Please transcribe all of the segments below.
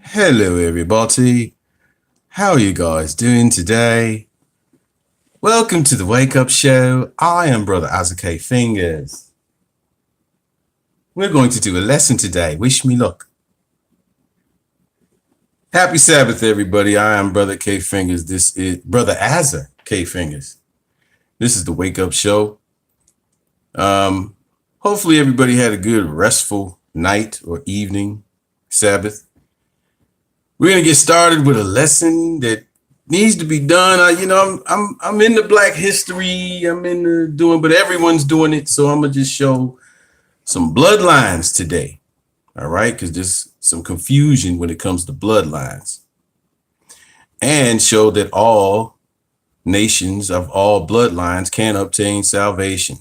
Hello everybody, how are you guys doing today? Welcome to the Wake Up Show. I am Brother K Fingers. We're going to do a lesson today. Wish me luck. Happy Sabbath everybody. I am Brother K Fingers. This is Brother K Fingers. This is the Wake Up Show. Hopefully everybody had a good restful night or evening, Sabbath. We're gonna get started with a lesson that needs to be done. I'm into Black history. I'm into doing, but everyone's doing it, so I'm gonna just show some bloodlines today. All right, because there's some confusion when it comes to bloodlines, and show that all nations of all bloodlines can obtain salvation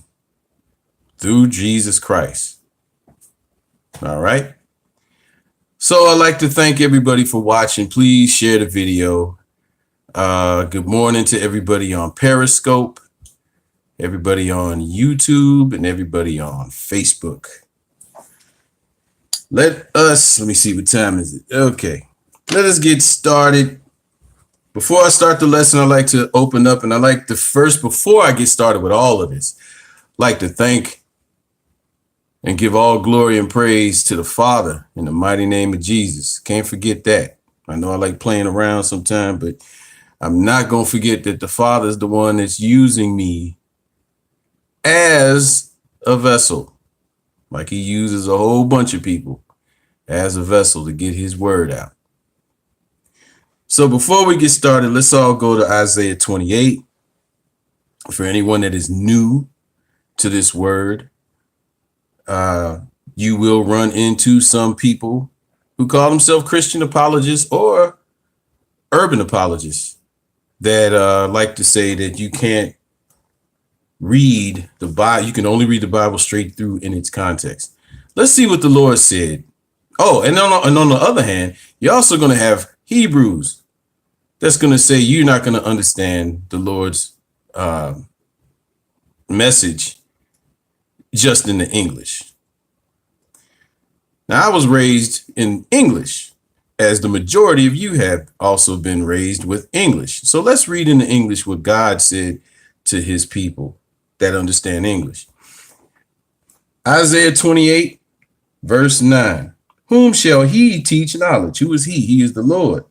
through Jesus Christ. All right. So I'd like to thank everybody for watching. Please share the video. Good morning to everybody on Periscope, everybody on YouTube, and everybody on Facebook. Let me see, what time is it? Okay, let us get started. Before I start the lesson, I'd like to open up, and I like to first, before I get started with all of this, like to thank and give all glory and praise to the Father in the mighty name of Jesus. Can't forget that. I know I like playing around sometimes, but I'm not going to forget that the Father is the one that's using me as a vessel, like he uses a whole bunch of people as a vessel to get his word out. So before we get started, let's all go to Isaiah 28. For anyone that is new to this word, you will run into some people who call themselves Christian apologists or urban apologists that like to say that you can't read the Bible. You can only read the Bible straight through in its context. Let's see what the Lord said. Oh, and on the other hand, you're also going to have Hebrews that's going to say you're not going to understand the Lord's message just in the English. Now, I was raised in English, as the majority of you have also been raised with English. So let's read in the English what God said to his people that understand English. Isaiah 28, verse 9. Whom shall he teach knowledge? Who is he? He is the Lord.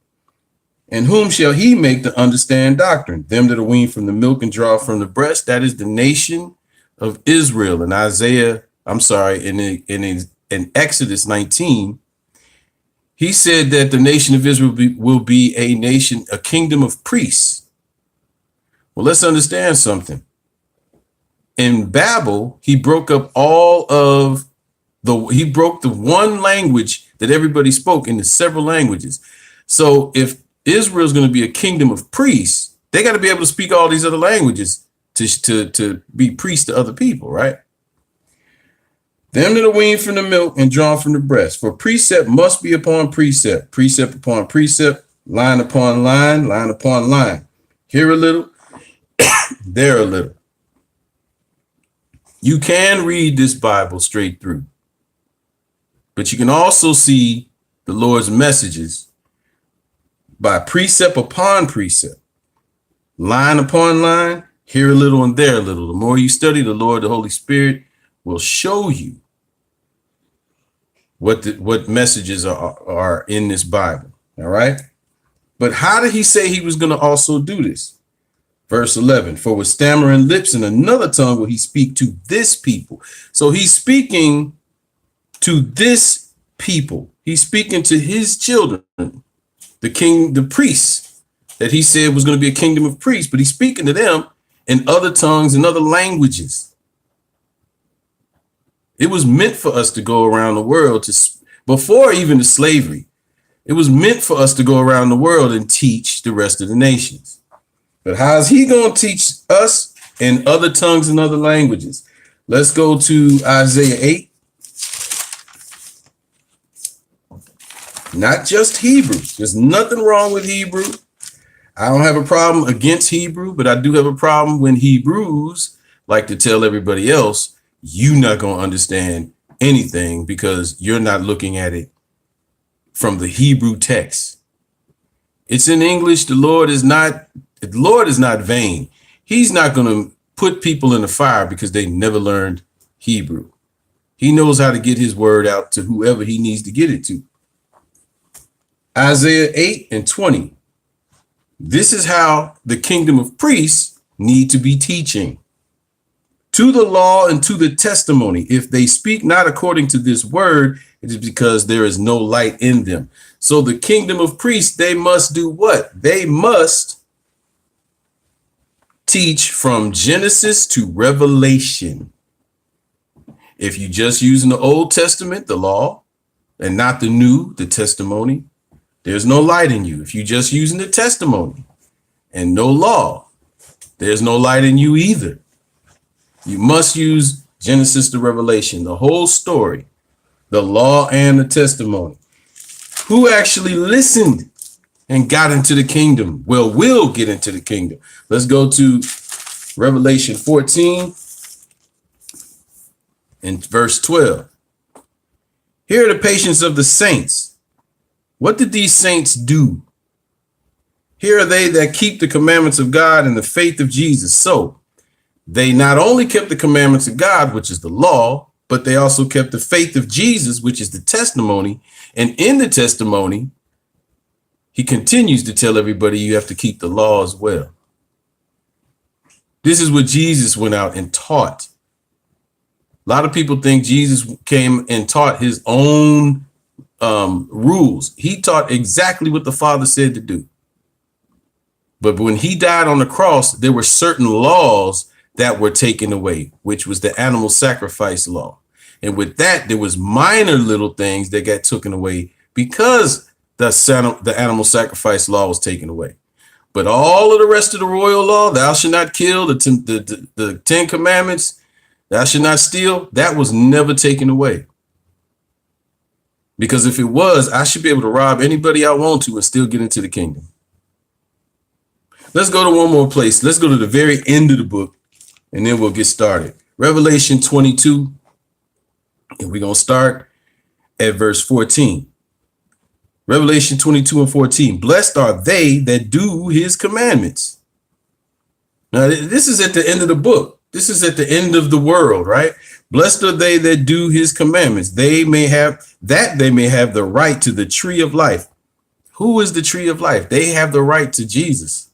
And whom shall he make to understand doctrine? Them that are weaned from the milk and draw from the breast. That is the nation of Israel. In in Exodus 19, he said that the nation of Israel will be a nation, a kingdom of priests. Well, let's understand something. In Babel, he broke up all of He broke the one language that everybody spoke into several languages. So if Israel is going to be a kingdom of priests, they got to be able to speak all these other languages to be priests to other people, right? Them that are weaned from the milk and drawn from the breast. For precept must be upon precept, precept upon precept, line upon line, line upon line. Here a little, there a little. You can read this Bible straight through, but you can also see the Lord's messages by precept upon precept, line upon line, here a little and there a little. The more you study, the Lord, the Holy Spirit will show you what messages are in this Bible. All right. But how did he say he was going to also do this? Verse 11, for with stammering lips and another tongue will he speak to this people. So he's speaking to this people. He's speaking to his children, the king, the priests that he said was going to be a kingdom of priests, but he's speaking to them in other tongues and other languages. It was meant for us to go around the world before even the slavery. It was meant for us to go around the world and teach the rest of the nations. But how is he going to teach us in other tongues and other languages? Let's go to Isaiah 8. Not just Hebrew. There's nothing wrong with Hebrew. I don't have a problem against Hebrew, but I do have a problem when Hebrews like to tell everybody else, you're not going to understand anything because you're not looking at it from the Hebrew text. It's in English. The Lord is not vain. He's not going to put people in the fire because they never learned Hebrew. He knows how to get his word out to whoever he needs to get it to. Isaiah 8 and 20. This is how the kingdom of priests need to be teaching. To the law and to the testimony, if they speak not according to this word, it is because there is no light in them. So the kingdom of priests, they must do what? They must teach from Genesis to Revelation. If you just using the Old Testament, the law, and not the new, the testimony, there's no light in you. If you just using the testimony and no law, there's no light in you either. You must use Genesis to Revelation, the whole story, the law and the testimony. Who actually listened and got into the kingdom? Well, will get into the kingdom. Let's go to Revelation 14 and verse 12. Here are the patience of the saints. What did these saints do? Here are they that keep the commandments of God and the faith of Jesus. So they not only kept the commandments of God, which is the law, but they also kept the faith of Jesus, which is the testimony. And in the testimony, he continues to tell everybody you have to keep the law as well. This is what Jesus went out and taught. A lot of people think Jesus came and taught his own rules. He taught exactly what the Father said to do. But when he died on the cross, there were certain laws that were taken away, which was the animal sacrifice law. And with that, there was minor little things that got taken away because the animal sacrifice law was taken away. But all of the rest of the royal law, thou shalt not kill, the 10 commandments, thou shalt not steal, that was never taken away. Because if it was, I should be able to rob anybody I want to and still get into the kingdom. Let's go to one more place. Let's go to the very end of the book, and then we'll get started. Revelation 22, and we're going to start at verse 14. Revelation 22 and 14. Blessed are they that do his commandments. Now, this is at the end of the book. This is at the end of the world, right? Blessed are they that do his commandments. They may have the right to the tree of life. Who is the tree of life? They have the right to Jesus.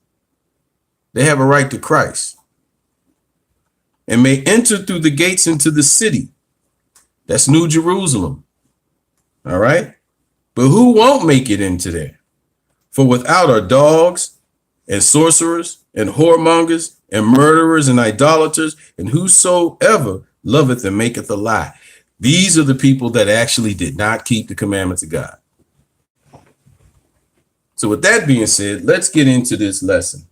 They have a right to Christ. And may enter through the gates into the city. That's New Jerusalem. All right. But who won't make it into there? For without are dogs and sorcerers and whoremongers and murderers and idolaters and whosoever loveth and maketh a lie. These are the people that actually did not keep the commandments of God. So with that being said, let's get into this lesson.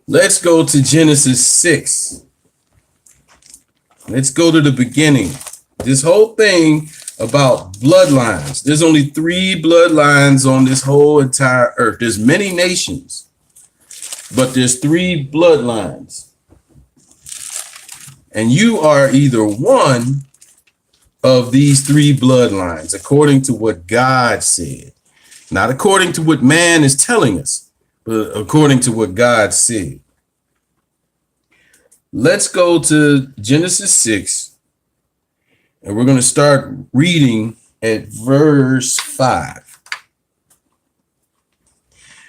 Let's go to Genesis 6. Let's go to the beginning. This whole thing about bloodlines. There's only 3 bloodlines on this whole entire earth. There's many nations, but there's 3 bloodlines. And you are either one of these 3 bloodlines, according to what God said. Not according to what man is telling us, but according to what God said. Let's go to Genesis 6, and we're going to start reading at verse 5.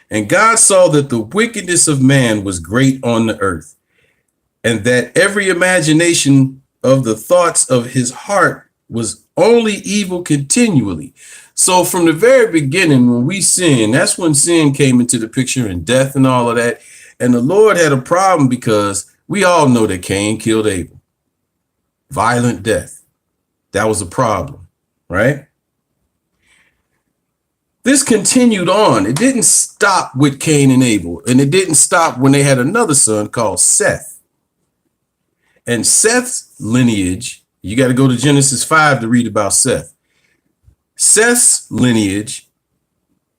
And God saw that the wickedness of man was great on the earth, and that every imagination of the thoughts of his heart was only evil continually. So from the very beginning, when we sin, that's when sin came into the picture, and death and all of that. And the Lord had a problem because we all know that Cain killed Abel. Violent death. That was a problem, right? This continued on. It didn't stop with Cain and Abel, and it didn't stop when they had another son called Seth. And Seth's lineage, you got to go to Genesis 5 to read about Seth. Seth's lineage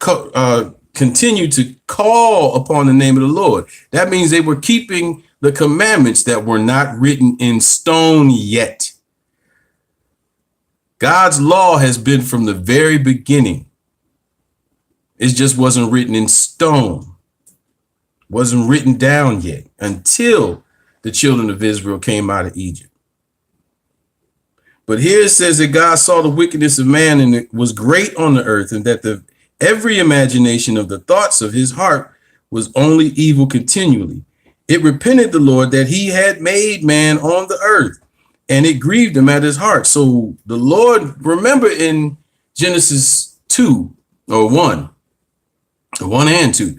continued to call upon the name of the Lord. That means they were keeping the commandments that were not written in stone yet. God's law has been from the very beginning. It just wasn't written in stone, wasn't written down yet until the children of Israel came out of Egypt. But here it says that God saw the wickedness of man, and it was great on the earth, and that every imagination of the thoughts of his heart was only evil continually. It repented the Lord that he had made man on the earth, and it grieved him at his heart. So the Lord, remember in Genesis 2 or 1 and 2,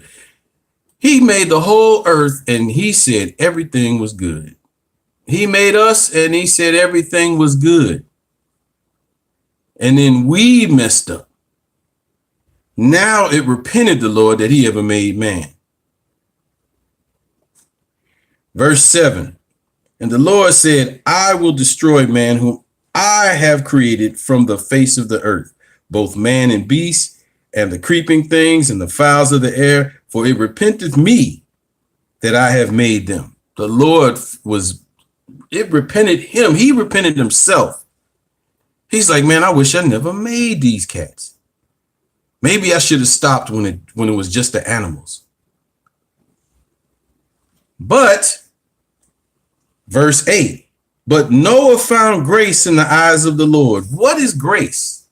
he made the whole earth, and he said everything was good. He made us, and he said everything was good. And then we messed up. Now it repented the Lord that he ever made man. Verse 7, and the Lord said, I will destroy man whom I have created from the face of the earth, both man and beast, and the creeping things and the fowls of the air, for it repenteth me that I have made them. The Lord it repented him. He repented himself. He's like, man, I wish I never made these cats. Maybe I should have stopped when it was just the animals. But verse 8, but Noah found grace in the eyes of the Lord. What is grace?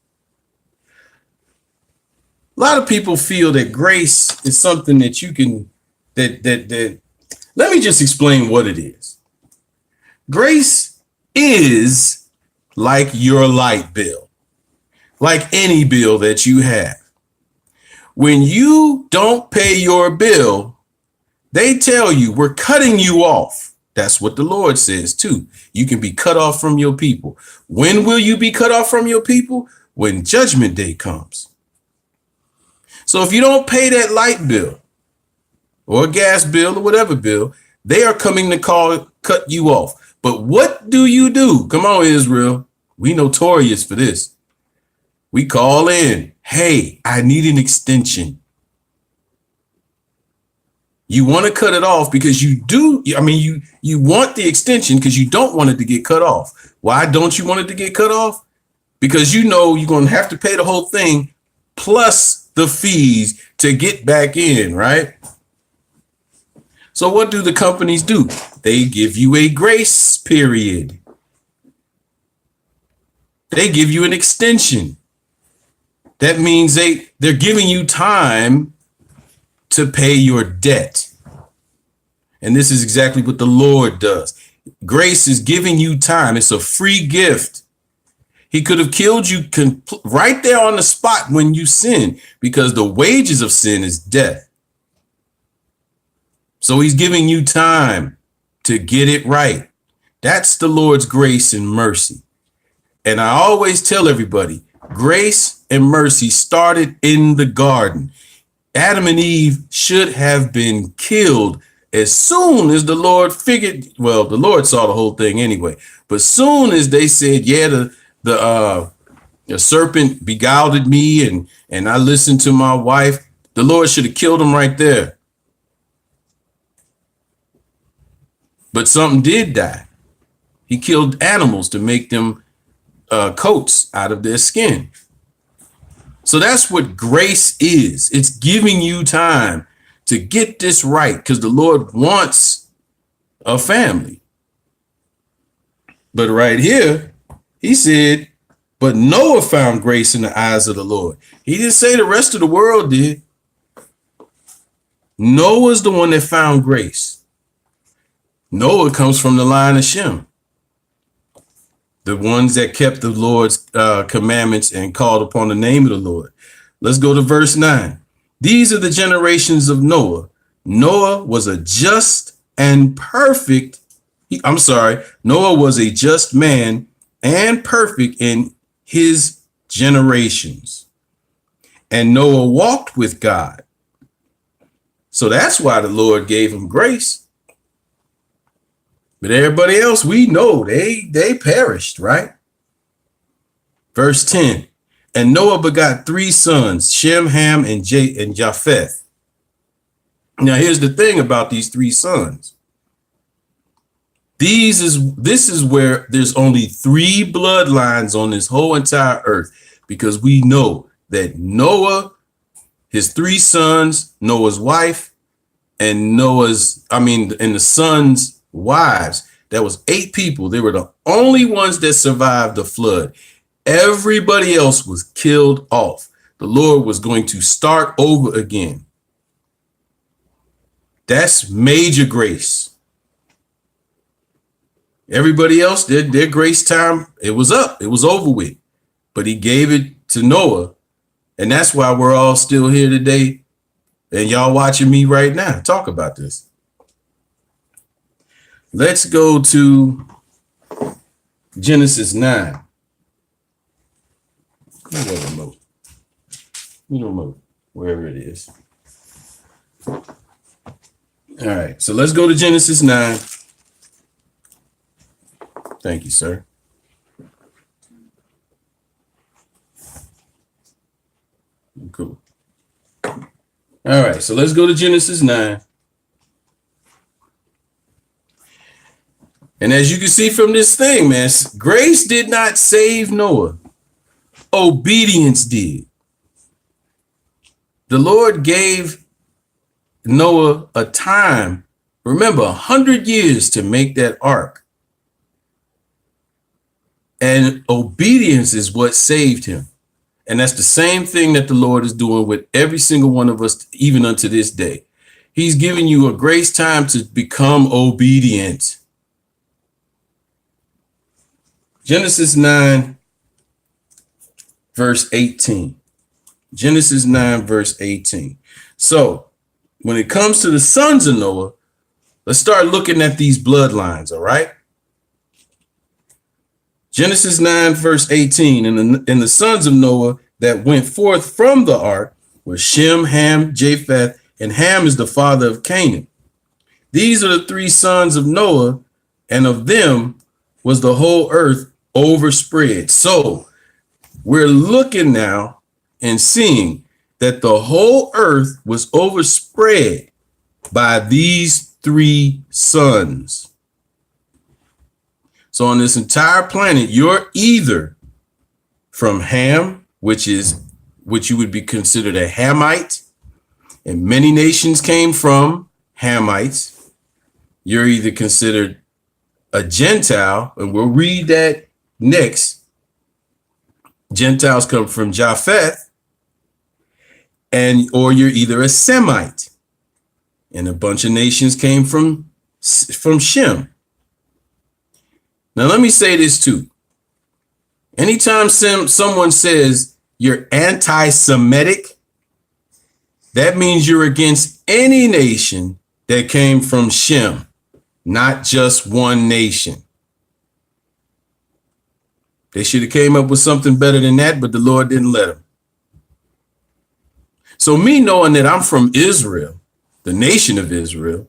A lot of people feel that grace is something that you can, let me just explain what it is. Grace is like your light bill, like any bill that you have. When you don't pay your bill, they tell you we're cutting you off. That's what the Lord says too. You can be cut off from your people. When will you be cut off from your people? When judgment day comes. So if you don't pay that light bill or gas bill or whatever bill, they are coming to cut you off. But what do? Come on, Israel. We notorious for this. We call in, hey, I need an extension. You want to cut it off because you want the extension because you don't want it to get cut off. Why don't you want it to get cut off? Because you know you're going to have to pay the whole thing plus the fees to get back in, right? So what do the companies do? They give you a grace period. They give you an extension. That means they're giving you time to pay your debt. And this is exactly what the Lord does. Grace is giving you time. It's a free gift. He could have killed you right there on the spot when you sin, because the wages of sin is death. So he's giving you time to get it right. That's the Lord's grace and mercy. And I always tell everybody, grace and mercy started in the garden. Adam and Eve should have been killed as soon as the Lord figured, well, the Lord saw the whole thing anyway, but soon as they said, yeah, the serpent beguiled me and I listened to my wife, the Lord should have killed them right there. But something did die. He killed animals to make them coats out of their skin. So that's what grace is. It's giving you time to get this right because the Lord wants a family. But right here, he said, but Noah found grace in the eyes of the Lord. He didn't say the rest of the world did. Noah's the one that found grace. Noah comes from the line of Shem, the ones that kept the Lord's commandments and called upon the name of the Lord. Let's go to verse 9. These are the generations of Noah. Noah was a just and perfect. Noah was a just man and perfect in his generations. And Noah walked with God. So that's why the Lord gave him grace. But everybody else, we know they perished, right? Verse 10. And Noah begot 3 sons, Shem, Ham, and Japheth. Now, here's the thing about these 3 sons. This is where there's only 3 bloodlines on this whole entire earth, because we know that Noah, his 3 sons, Noah's wife, and the sons' wives, that was 8 people. They were the only ones that survived the flood. Everybody else was killed off. The Lord was going to start over again. That's major grace. Everybody else, their grace time, it was up. It was over with. But he gave it to Noah. And that's why we're all still here today. And y'all watching me right now talk about this. Let's go to Genesis 9. Remote, wherever it is. All right, so let's go to Genesis 9. Thank you, sir. Cool. All right, so let's go to Genesis 9. And as you can see from this thing, man, grace did not save Noah. Obedience did. The Lord gave Noah a time, remember, 100 years to make that ark. And obedience is what saved him. And that's the same thing that the Lord is doing with every single one of us, even unto this day. He's giving you a grace time to become obedient. Genesis 9, verse 18. Genesis 9, verse 18. So when it comes to the sons of Noah, let's start looking at these bloodlines, all right? Genesis 9, verse 18. And the sons of Noah that went forth from the ark were Shem, Ham, Japheth, and Ham is the father of Canaan. These are the 3 sons of Noah, and of them was the whole earth overspread. So we're looking now and seeing that the whole earth was overspread by these 3 sons. So on this entire planet, you're either from Ham, which you would be considered a Hamite, and many nations came from Hamites. You're either considered a Gentile, and we'll read that next. Gentiles come from Japheth, or you're either a Semite, and a bunch of nations came from Shem. Now, let me say this too. Anytime someone says you're anti-Semitic, that means you're against any nation that came from Shem, not just one nation. They should have came up with something better than that, but the Lord didn't let them. So me knowing that I'm from Israel, the nation of Israel,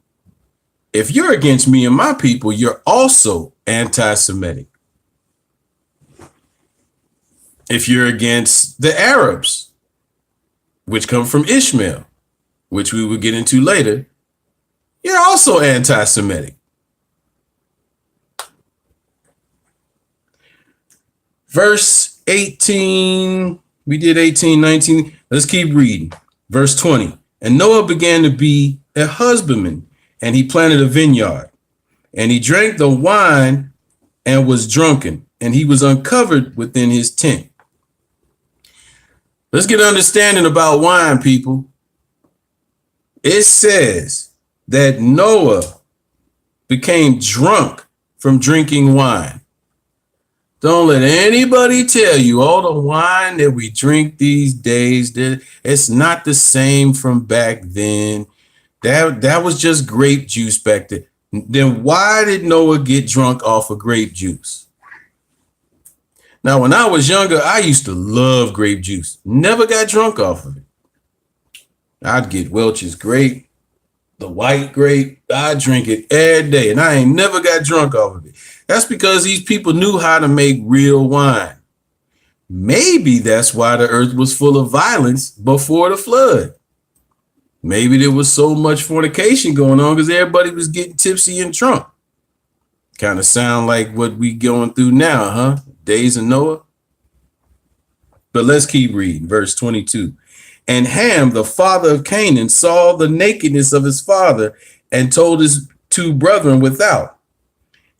if you're against me and my people, you're also anti-Semitic. If you're against the Arabs, which come from Ishmael, which we will get into later, you're also anti-Semitic. Verse 18, we did 18, 19. Let's keep reading. Verse 20. And Noah began to be a husbandman, and he planted a vineyard, and he drank the wine and was drunken, and he was uncovered within his tent. Let's get an understanding about wine, people. It says that Noah became drunk from drinking wine. Don't let anybody tell you all the wine that we drink these days, that it's not the same from back then. That was just grape juice back then. Then why did Noah get drunk off of grape juice? Now, when I was younger, I used to love grape juice. Never got drunk off of it. I'd get Welch's grape, the white grape. I'd drink it every day, and I ain't never got drunk off of it. That's because these people knew how to make real wine. Maybe that's why the earth was full of violence before the flood. Maybe there was so much fornication going on because everybody was getting tipsy and drunk. Kind of sound like what we going through now, huh? Days of Noah. But let's keep reading. Verse 22. And Ham, the father of Canaan, saw the nakedness of his father and told his two brethren without.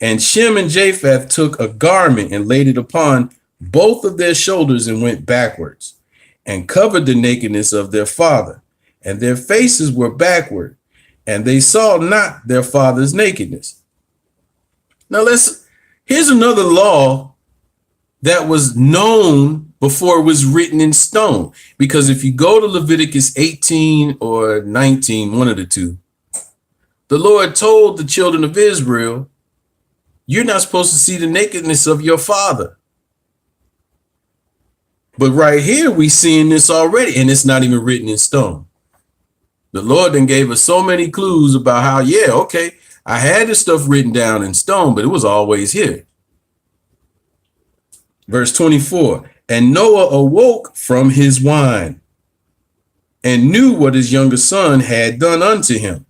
And Shem and Japheth took a garment and laid it upon both of their shoulders and went backwards and covered the nakedness of their father. And their faces were backward, and they saw not their father's nakedness. Now here's another law that was known before it was written in stone. Because if you go to Leviticus 18 or 19, one of the two, the Lord told the children of Israel, you're not supposed to see the nakedness of your father. But right here, we seeing this already, and it's not even written in stone. The Lord then gave us so many clues about how, yeah, okay, I had this stuff written down in stone, but it was always here. Verse 24, and Noah awoke from his wine and knew what his younger son had done unto him.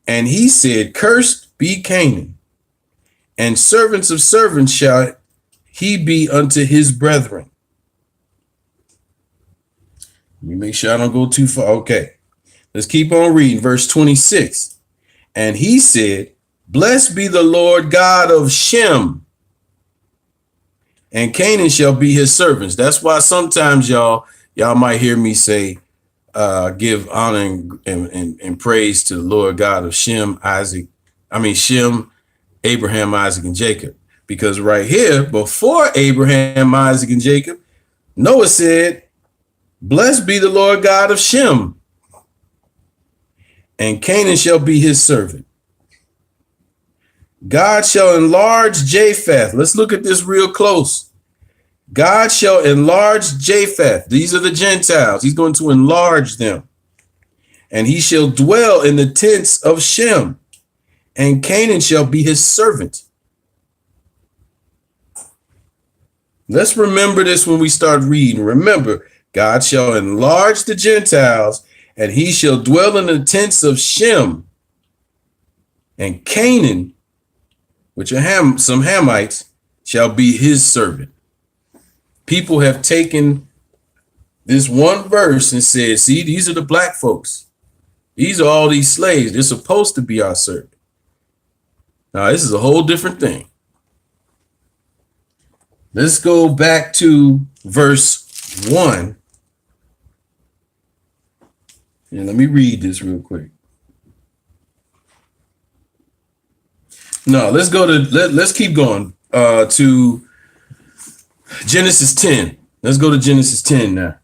And he said, cursed be Canaan, and servants of servants shall he be unto his brethren. Let me make sure I don't go too far. Okay, let's keep on reading. Verse 26. And he said, blessed be the Lord God of Shem, and Canaan shall be his servants. That's why sometimes y'all might hear me say, give honor and praise to the Lord God of Shem, Abraham, Isaac, and Jacob. Because right here, before Abraham, Isaac, and Jacob, Noah said, blessed be the Lord God of Shem, and Canaan shall be his servant. God shall enlarge Japheth. Let's look at this real close. God shall enlarge Japheth. These are the Gentiles. He's going to enlarge them. And he shall dwell in the tents of Shem, and Canaan shall be his servant. Let's remember this when we start reading. Remember, God shall enlarge the Gentiles, and he shall dwell in the tents of Shem, and Canaan, which are some Hamites, shall be his servant. People have taken this one verse and said, see, these are the black folks. These are all these slaves. They're supposed to be our servant. Now, this is a whole different thing. Let's go back to verse 1. And let me read this real quick. No, let's go to, let's keep going to Genesis 10. Let's go to Genesis 10 now.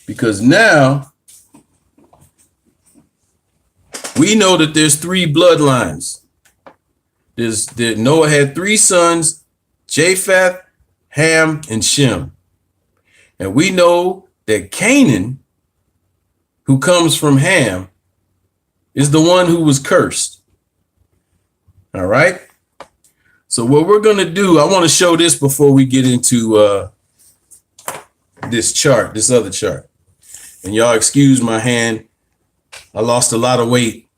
Because now we know that there's three bloodlines. Noah had three sons, Japheth, Ham, and Shem. And we know that Canaan, who comes from Ham, is the one who was cursed. All right. So what we're going to do, I want to show this before we get into this chart, this other chart. And y'all excuse my hand. I lost a lot of weight,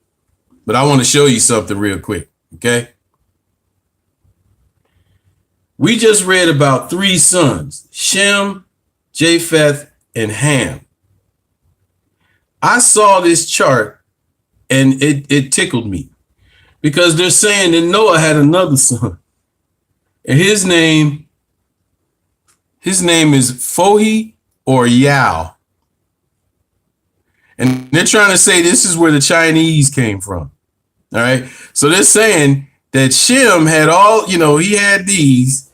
but I want to show you something real quick. Okay. We just read about 3 sons, Shem, Japheth, and Ham. I saw this chart and it tickled me because they're saying that Noah had another son. And his name is Fohi or Yao. And they're trying to say this is where the Chinese came from. All right. So they're saying that Shem had all, he had these.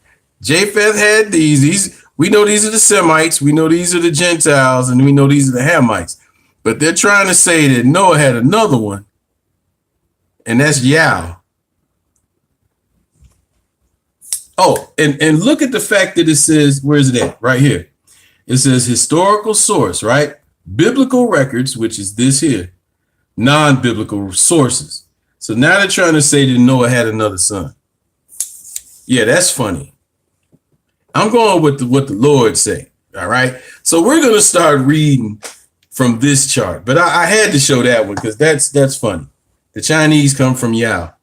Japheth had these. We know these are the Semites. We know these are the Gentiles. And we know these are the Hamites. But they're trying to say that Noah had another one. And that's Yao. Oh, and look at the fact that it says, where is it at? Right here. It says historical source, right? Biblical records, which is this here. Non-biblical sources. So now they're trying to say that Noah had another son. Yeah, that's funny. I'm going with what the Lord say. All right. So we're going to start reading from this chart. But I had to show that one because that's funny. The Chinese come from Yao.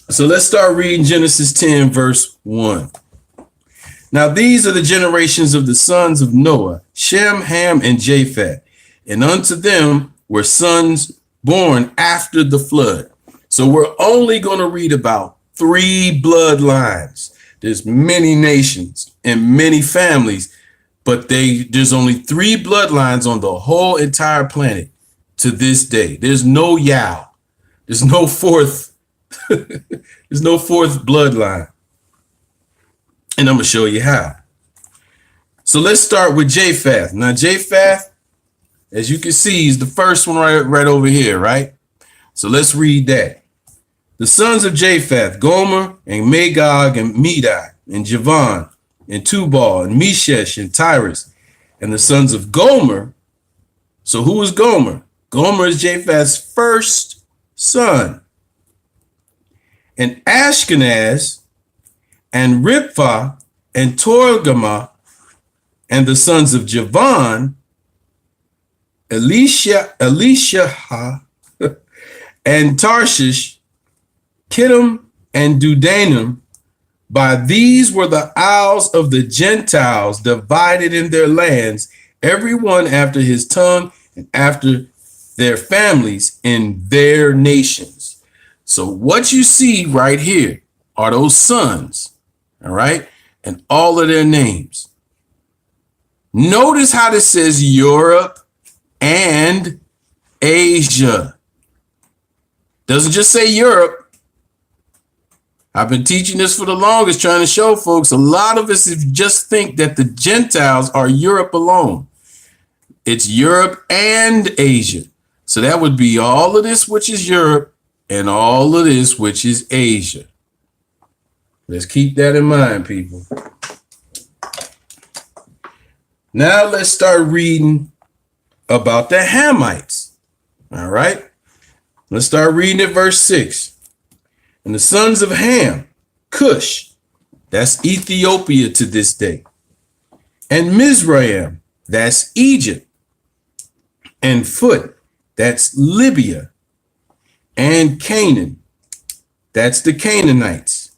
So let's start reading Genesis 10, verse 1. Now these are the generations of the sons of Noah, Shem, Ham, and Japheth. And unto them were sons born after the flood. So we're only going to read about 3 bloodlines. There's many nations and many families, but there's only 3 bloodlines on the whole entire planet to this day. There's no Yao. There's no fourth. There's no fourth bloodline. And I'm going to show you how. So let's start with Japheth. Now, Japheth, as you can see, is the first one right over here, right? So let's read that. The sons of Japheth, Gomer and Magog and Medai and Javan and Tubal and Meshesh and Tyrus. And the sons of Gomer. So who is Gomer? Gomer is Japheth's first son. And Ashkenaz and Ripphah and Togarmah, and the sons of Javan, Elisha and Tarshish, Kittim and Dudanim. By these were the isles of the Gentiles divided in their lands, every one after his tongue and after their families in their nations. So what you see right here are those sons, all right, and all of their names. Notice how this says Europe and Asia. Doesn't just say Europe. I've been teaching this for the longest, trying to show folks, a lot of us just think that the Gentiles are Europe alone. It's Europe and Asia. So that would be all of this, which is Europe, and all of this, which is Asia. Let's keep that in mind, people. Now let's start reading about the Hamites. All right. Let's start reading at verse 6. And the sons of Ham, Cush, that's Ethiopia to this day. And Mizraim, that's Egypt. And Phut, that's Libya. And Canaan, that's the Canaanites.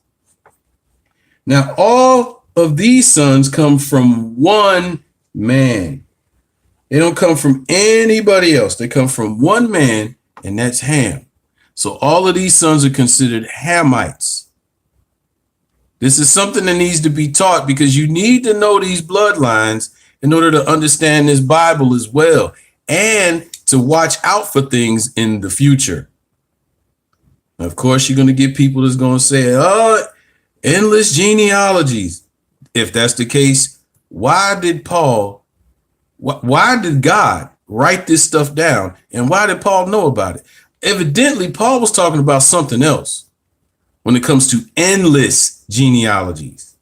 Now, all of these sons come from one man. They don't come from anybody else. They come from one man, and that's Ham. So all of these sons are considered Hamites. This is something that needs to be taught because you need to know these bloodlines in order to understand this Bible as well and to watch out for things in the future. Of course, you're going to get people that's going to say, oh, endless genealogies. If that's the case, why did God write this stuff down? And why did Paul know about it? Evidently, Paul was talking about something else. when it comes to endless genealogies.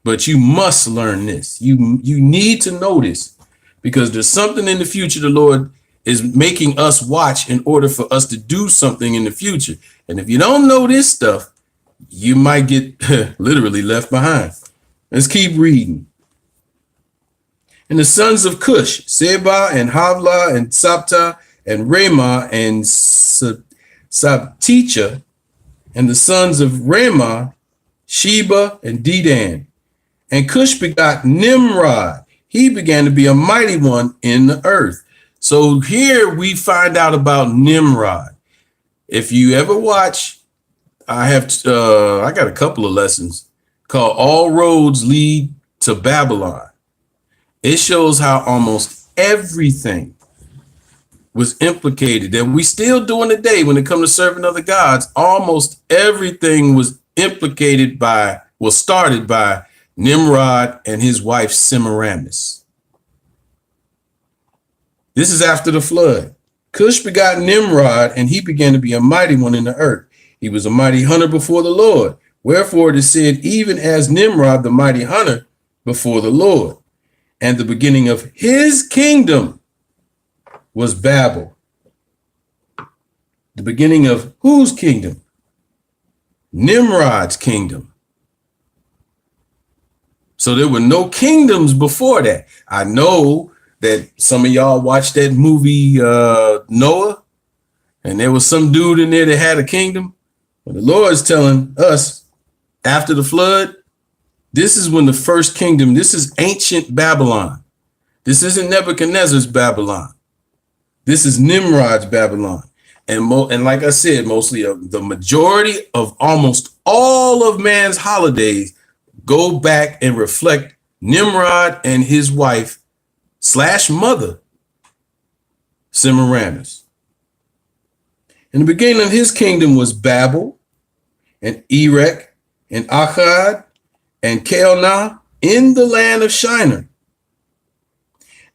But you must learn this. You need to know this, because there's something in the future the Lord is making us watch in order for us to do something in the future. And if you don't know this stuff, you might get literally left behind. Let's keep reading. And the sons of Cush, Seba and Havlah and Sabta and Ramah and Sabtecha, and the sons of Ramah, Sheba and Dedan. And Cush begot Nimrod. He began to be a mighty one in the earth. So here we find out about Nimrod. If you ever watch, I got a couple of lessons called All Roads Lead to Babylon. It shows how almost everything was implicated, and we still doing today when it comes to serving other gods. Almost everything was started by Nimrod and his wife Semiramis. This is after the flood. Cush begot Nimrod, and he began to be a mighty one in the earth. He was a mighty hunter before the Lord. Wherefore it is said, even as Nimrod, the mighty hunter before the Lord. And the beginning of his kingdom was Babel. The beginning of whose kingdom? Nimrod's kingdom. So there were no kingdoms before that. I know that some of y'all watched that movie Noah, and there was some dude in there that had a kingdom. But the Lord is telling us after the flood, this is when the first kingdom, this is ancient Babylon. This isn't Nebuchadnezzar's Babylon. This is Nimrod's Babylon. And like I said, mostly the majority of almost all of man's holidays go back and reflect Nimrod and his wife / mother, Semiramis. In the beginning of his kingdom was Babel and Erech and Akkad and Calneh in the land of Shinar.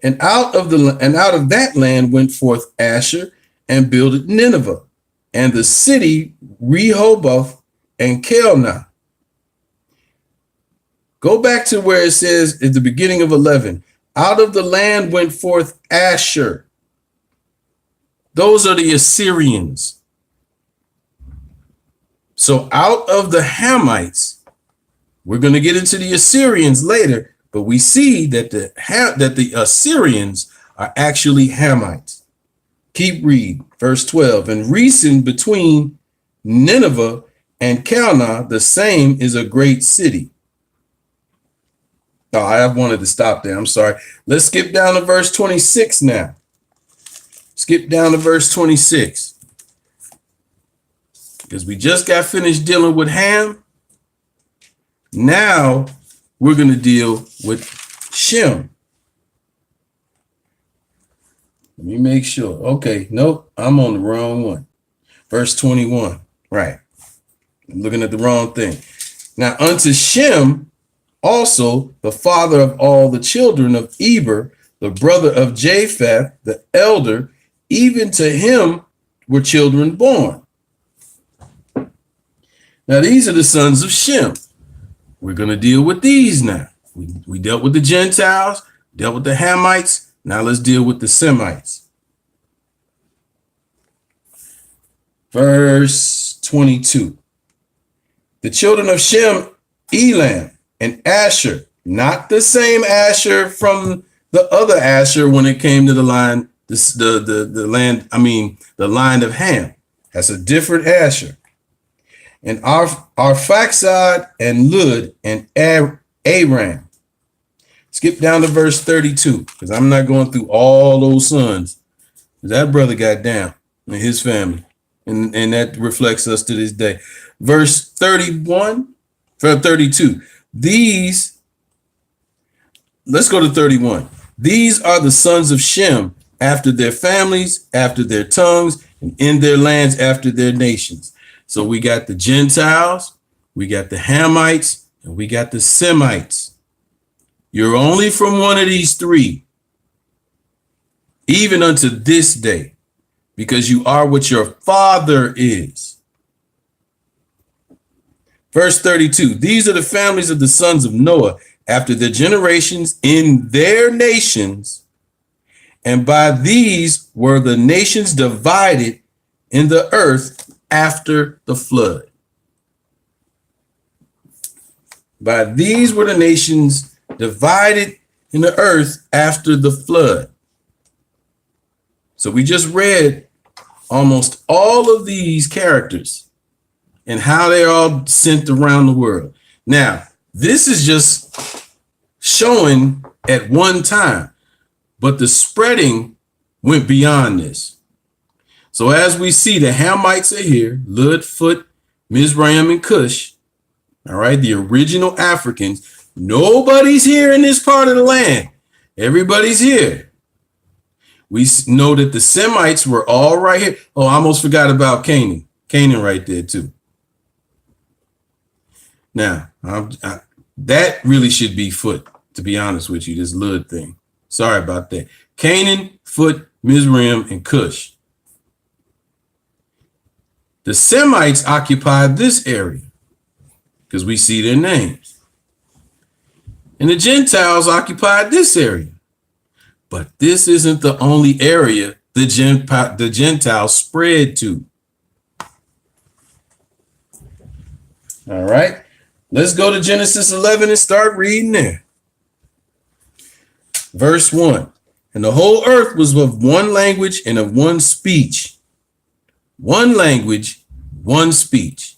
And out of that land went forth Asher and builded Nineveh and the city Rehoboth and Calneh. Go back to where it says at the beginning of 11, out of the land went forth Asher. Those are the Assyrians. So out of the Hamites, we're going to get into the Assyrians later, but we see that the Assyrians are actually Hamites. Keep reading, verse 12. And Resen between Nineveh and Calneh, the same is a great city. Oh, I wanted to stop there. I'm sorry. Let's skip down to verse 26 now. Skip down to verse 26. Because we just got finished dealing with Ham. Now we're going to deal with Shem. Let me make sure. Okay, nope, I'm on the wrong one. Verse 21. Right. I'm looking at the wrong thing. Now unto Shem also, the father of all the children of Eber, the brother of Japheth, the elder, even to him were children born. Now these are the sons of Shem. We're going to deal with these now. We dealt with the Gentiles, dealt with the Hamites. Now let's deal with the Semites. Verse 22. The children of Shem, Elam and Asher, not the same Asher from the other Asher when it came to the line, the line of Ham. That's a different Asher. And Arphaxad and Lud and Aram. Skip down to verse 32, because I'm not going through all those sons. That brother got down and his family. And that reflects us to this day. Verse 32. Let's go to 31. These are the sons of Shem after their families, after their tongues, and in their lands after their nations. So we got the Gentiles, we got the Hamites, and we got the Semites. You're only from one of these three, even unto this day, because you are what your father is. Verse 32, these are the families of the sons of Noah after their generations in their nations, and by these were the nations divided in the earth after the flood. By these were the nations divided in the earth after the flood. So we just read almost all of these characters and how they're all sent around the world. Now, this is just showing at one time, but the spreading went beyond this. So as we see, the Hamites are here, Lud, Phut, Mizraim, and Cush. All right, the original Africans. Nobody's here in this part of the land. Everybody's here. We know that the Semites were all right here. Oh, I almost forgot about Canaan. Canaan right there too. Now, that really should be Phut, to be honest with you, this Lud thing. Sorry about that. Canaan, Phut, Mizraim, and Cush. The Semites occupied this area because we see their names. And the Gentiles occupied this area. But this isn't the only area the Gentiles spread to. All right, let's go to Genesis 11 and start reading there. Verse 1, and the whole earth was of one language and of one speech. One language, one speech.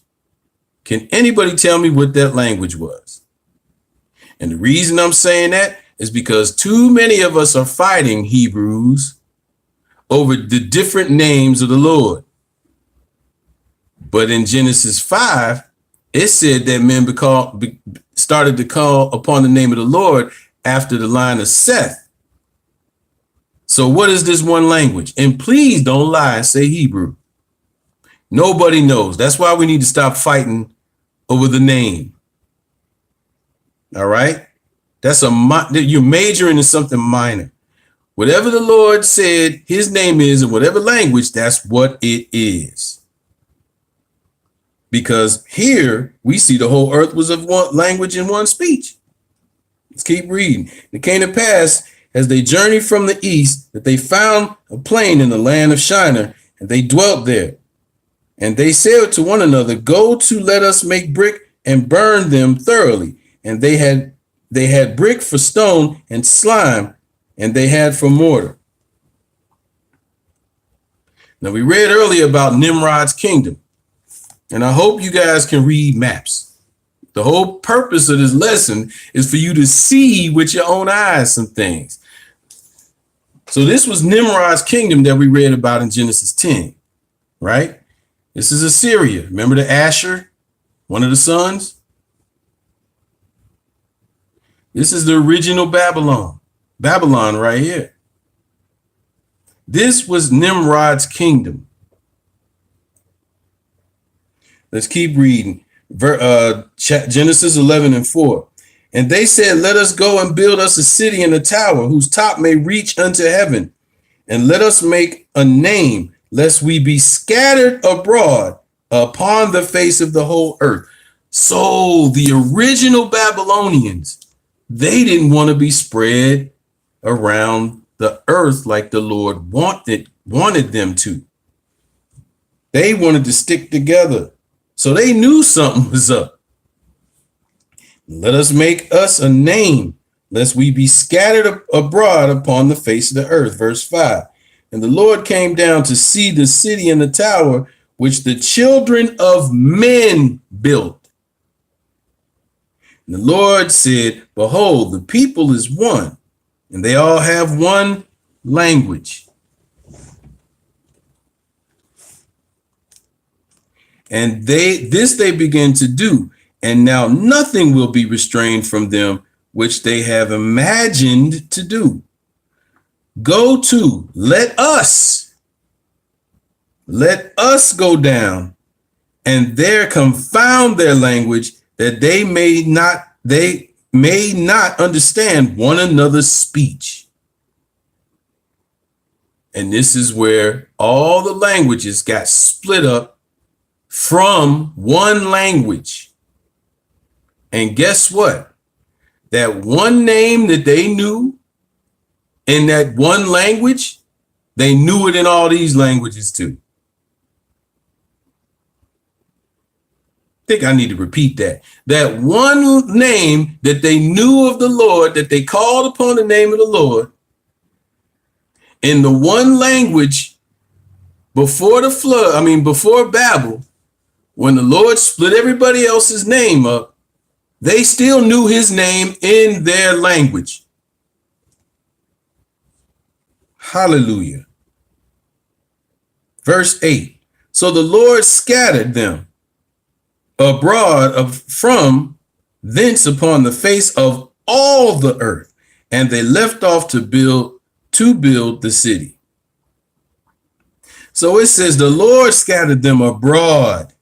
Can anybody tell me what that language was? And the reason I'm saying that is because too many of us are fighting, Hebrews, over the different names of the Lord. But in Genesis 5, it said that men started to call upon the name of the Lord after the line of Seth. So what is this one language? And please don't lie and say Hebrew. Nobody knows. That's why we need to stop fighting over the name. All right? You're majoring in something minor. Whatever the Lord said his name is in whatever language, that's what it is. Because here we see the whole earth was of one language and one speech. Let's keep reading. It came to pass as they journeyed from the east that they found a plain in the land of Shinar, and they dwelt there. And they said to one another, go to, let us make brick and burn them thoroughly. And they had brick for stone and slime, and they had for mortar. Now, we read earlier about Nimrod's kingdom, and I hope you guys can read maps. The whole purpose of this lesson is for you to see with your own eyes some things. So this was Nimrod's kingdom that we read about in Genesis 10, right? This is Assyria. Remember the Asher, one of the sons? This is the original Babylon. Babylon right here. This was Nimrod's kingdom. Let's keep reading. Genesis 11 and 4. And they said, let us go and build us a city and a tower whose top may reach unto heaven. And let us make a name, lest we be scattered abroad upon the face of the whole earth. So the original Babylonians, they didn't want to be spread around the earth like the Lord wanted them to. They wanted to stick together. So they knew something was up. Let us make us a name, lest we be scattered abroad upon the face of the earth. Verse 5. And the Lord came down to see the city and the tower, which the children of men built. And the Lord said, behold, the people is one, and they all have one language. And this they begin to do. And now nothing will be restrained from them, which they have imagined to do. Go to, let us go down and there confound their language, that they may not understand one another's speech. And this is where all the languages got split up from one language. And guess what? That one name that they knew in that one language, they knew it in all these languages too. I think I need to repeat that. That one name that they knew of the Lord, that they called upon the name of the Lord, in the one language before the flood, before Babel, when the Lord split everybody else's name up, they still knew his name in their language. Hallelujah. Verse 8. So the Lord scattered them abroad from thence upon the face of all the earth, and they left off to build the city. So it says the Lord scattered them abroad.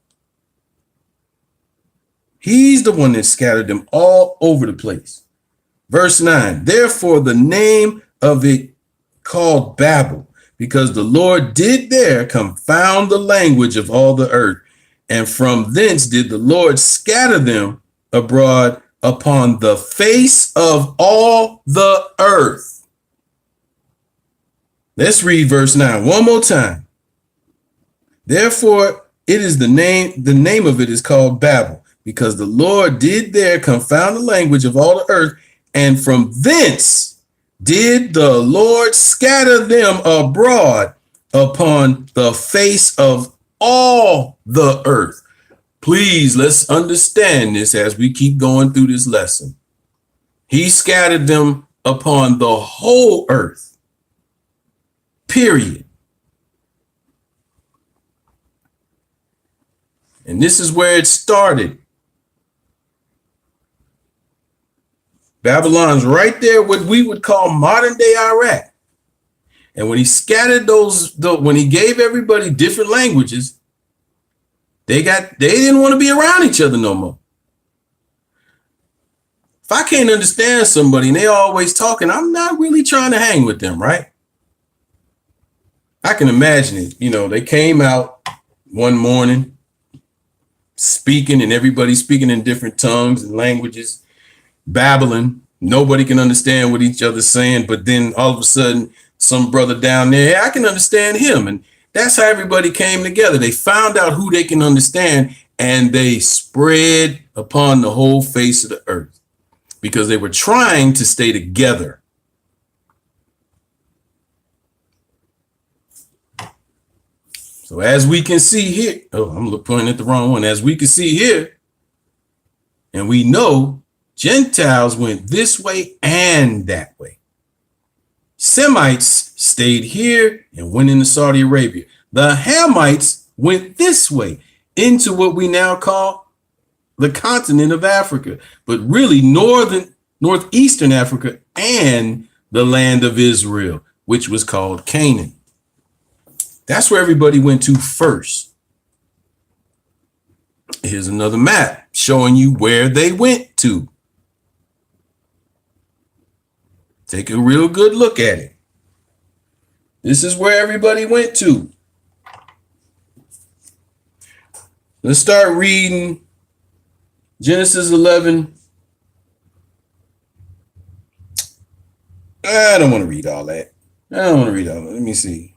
He's the one that scattered them all over the place. Verse 9, therefore the name of it called Babel, because the Lord did there confound the language of all the earth. And from thence did the Lord scatter them abroad upon the face of all the earth. Let's read verse 9 one more time. Therefore, it is the name of it is called Babel, because the Lord did there confound the language of all the earth, and from thence did the Lord scatter them abroad upon the face of all the earth. Please, let's understand this as we keep going through this lesson. He scattered them upon the whole earth. Period. And this is where it started. Babylon's right there, what we would call modern day Iraq. And when he scattered when he gave everybody different languages, they didn't want to be around each other no more. If I can't understand somebody and they always talking, I'm not really trying to hang with them, right? I can imagine it. They came out one morning speaking, and everybody speaking in different tongues and languages, babbling. Nobody can understand what each other's saying, but then all of a sudden, some brother down there, hey, I can understand him. And that's how everybody came together. They found out who they can understand, and they spread upon the whole face of the earth because they were trying to stay together. So as we can see here, I'm pointing at the wrong one. As we can see here, and we know Gentiles went this way and that way. Semites stayed here and went into Saudi Arabia. The Hamites went this way into what we now call the continent of Africa, but really northeastern Africa and the land of Israel, which was called Canaan. That's where everybody went to first. Here's another map showing you where they went to. Take a real good look at it. This is where everybody went to. Let's start reading Genesis 11. I don't want to read all that. Let me see.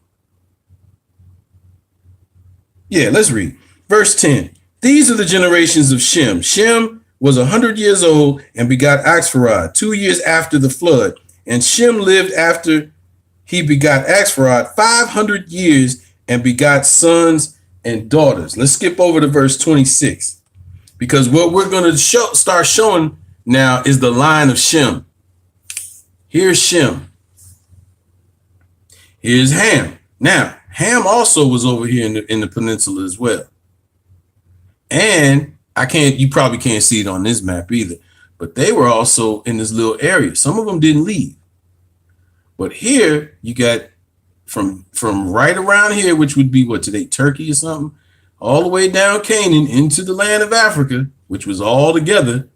Yeah, let's read. Verse 10. These are the generations of Shem. Shem was 100 years old and begot Axpharad 2 years after the flood. And Shem lived after he begot Axpharad 500 years and begot sons and daughters. Let's skip over to verse 26, because what we're going to start showing now is the line of Shem. Here's Shem. Here's Ham. Now, Ham also was over here in the peninsula as well. And you probably can't see it on this map either, but they were also in this little area. Some of them didn't leave. But here you got from right around here, which would be what today, Turkey or something, all the way down Canaan into the land of Africa, which was all together.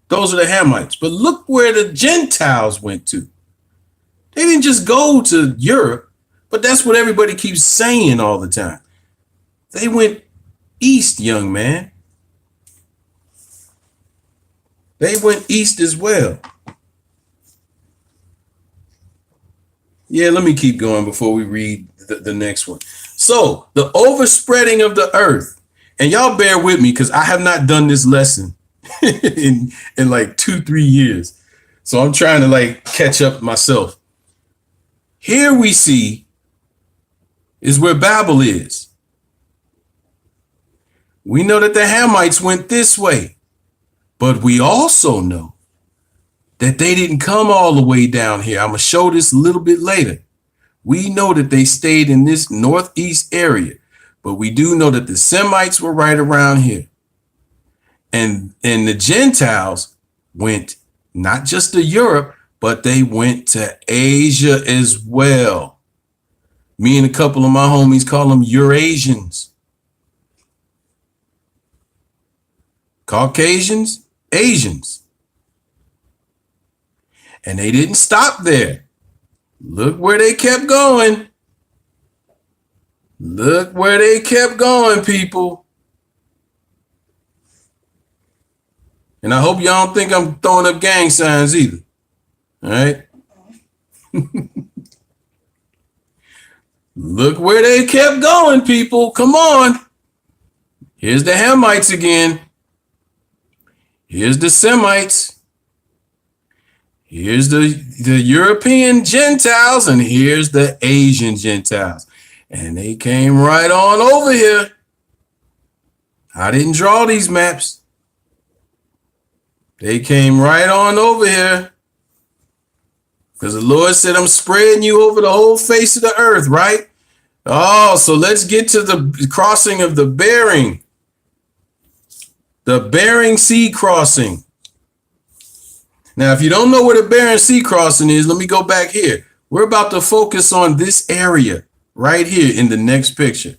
Those are the Hamites. But look where the Gentiles went to. They didn't just go to Europe, but that's what everybody keeps saying all the time. They went east, young man. They went east as well. Yeah, let me keep going before we read the next one. So the overspreading of the earth, and y'all bear with me because I have not done this lesson in like 2-3 years. So I'm trying to like catch up myself. Here we see is where Babel is. We know that the Hamites went this way, but we also know that they didn't come all the way down here. I'm going to show this a little bit later. We know that they stayed in this northeast area, but we do know that the Semites were right around here. And the Gentiles went not just to Europe, but they went to Asia as well. Me and a couple of my homies call them Eurasians. Caucasians, Asians. And they didn't stop there. Look where they kept going. Look where they kept going, people. And I hope y'all don't think I'm throwing up gang signs either. All right. Look where they kept going, people. Come on. Here's the Hamites again. Here's the Semites. Here's the European Gentiles, and here's the Asian Gentiles. And they came right on over here. I didn't draw these maps. They came right on over here. Because the Lord said, I'm spreading you over the whole face of the earth, right? Oh, so let's get to the crossing of the Bering. The Bering Sea crossing. Now, if you don't know where the Bering Sea crossing is, let me go back here. We're about to focus on this area right here in the next picture.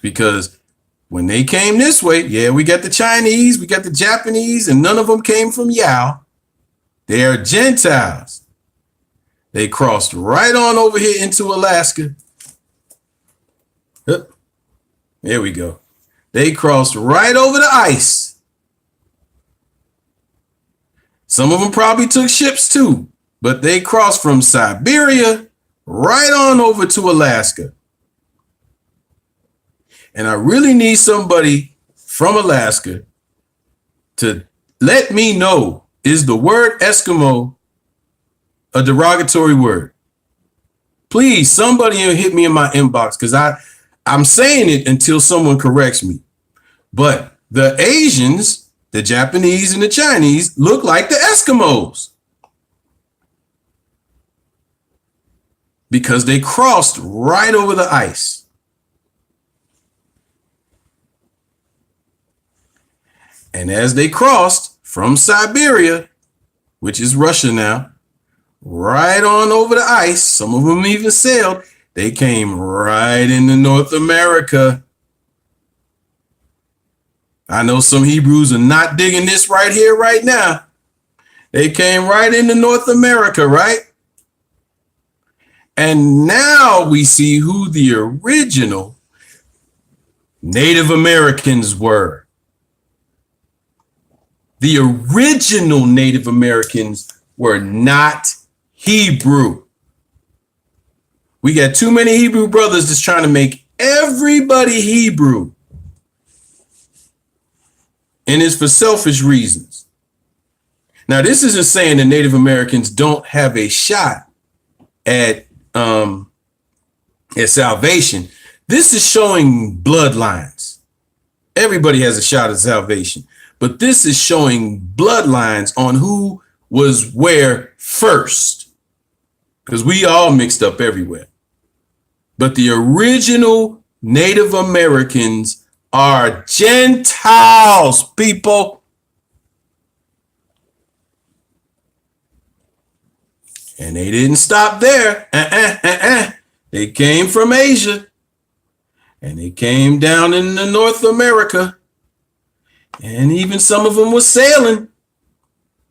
Because when they came this way, yeah, we got the Chinese, we got the Japanese, and none of them came from Yao. They are Gentiles. They crossed right on over here into Alaska. There we go. They crossed right over the ice. Some of them probably took ships too, but they crossed from Siberia right on over to Alaska. And I really need somebody from Alaska to let me know, is the word Eskimo a derogatory word? Please, somebody hit me in my inbox, because I'm saying it until someone corrects me. But the Asians, the Japanese and the Chinese look like the Eskimos because they crossed right over the ice. And as they crossed from Siberia, which is Russia now, right on over the ice, some of them even sailed, they came right into North America. I know some Hebrews are not digging this right here, right now. They came right into North America, right? And now we see who the original Native Americans were. The original Native Americans were not Hebrew. We got too many Hebrew brothers that's trying to make everybody Hebrew. And it's for selfish reasons. Now, this isn't saying that Native Americans don't have a shot at salvation. This is showing bloodlines. Everybody has a shot at salvation, but this is showing bloodlines on who was where first, because we all mixed up everywhere. But the original Native Americans are Gentiles, people. And they didn't stop there. They came from Asia. And they came down into North America. And even some of them were sailing.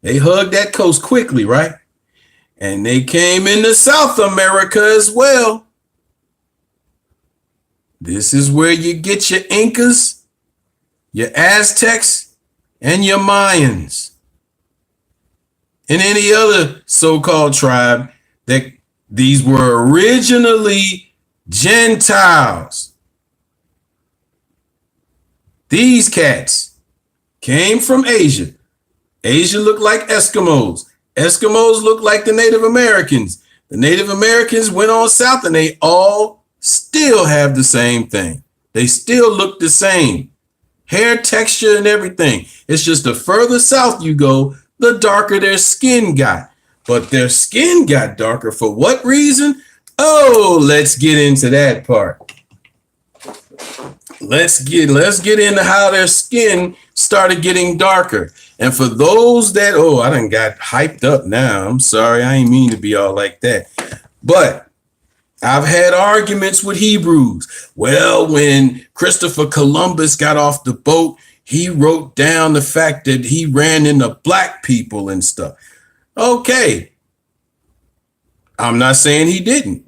They hugged that coast quickly, right? And they came into South America as well. This is where you get your Incas, your Aztecs, and your Mayans and any other so-called tribe that these were originally Gentiles. These cats came from Asia. Asia looked like Eskimos. Eskimos looked like the Native Americans. The Native Americans went on south and they all still have the same thing. They still look the same. Hair texture and everything. It's just the further south you go, the darker their skin got. But their skin got darker for what reason? Oh, let's get into that part. Let's get into how their skin started getting darker. And for those that, I done got hyped up now. I'm sorry, I ain't mean to be all like that. But I've had arguments with Hebrews. Well, when Christopher Columbus got off the boat, he wrote down the fact that he ran into black people and stuff. Okay. I'm not saying he didn't.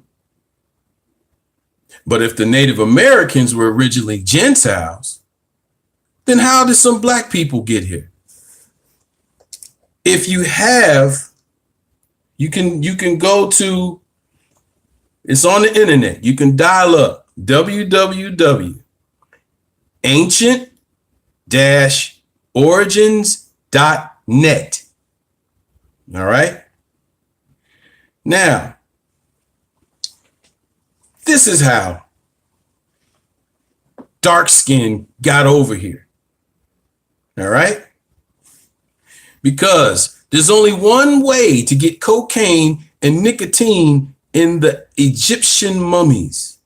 But if the Native Americans were originally Gentiles, then how did some black people get here? If you have, you can go to, it's on the internet. You can dial up www.ancient-origins.net. All right. Now, this is how dark skin got over here. All right. Because there's only one way to get cocaine and nicotine in the Egyptian mummies.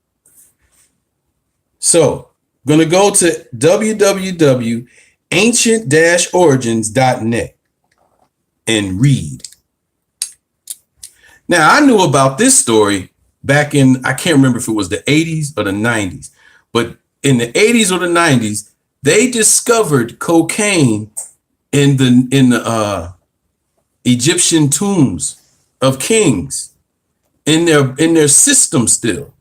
So I'm going to go to www.ancient-origins.net and read. Now, I knew about this story back in, I can't remember if it was the 80s or the 90s, but in the 80s or the 90s, they discovered cocaine in the Egyptian tombs of kings in their system still.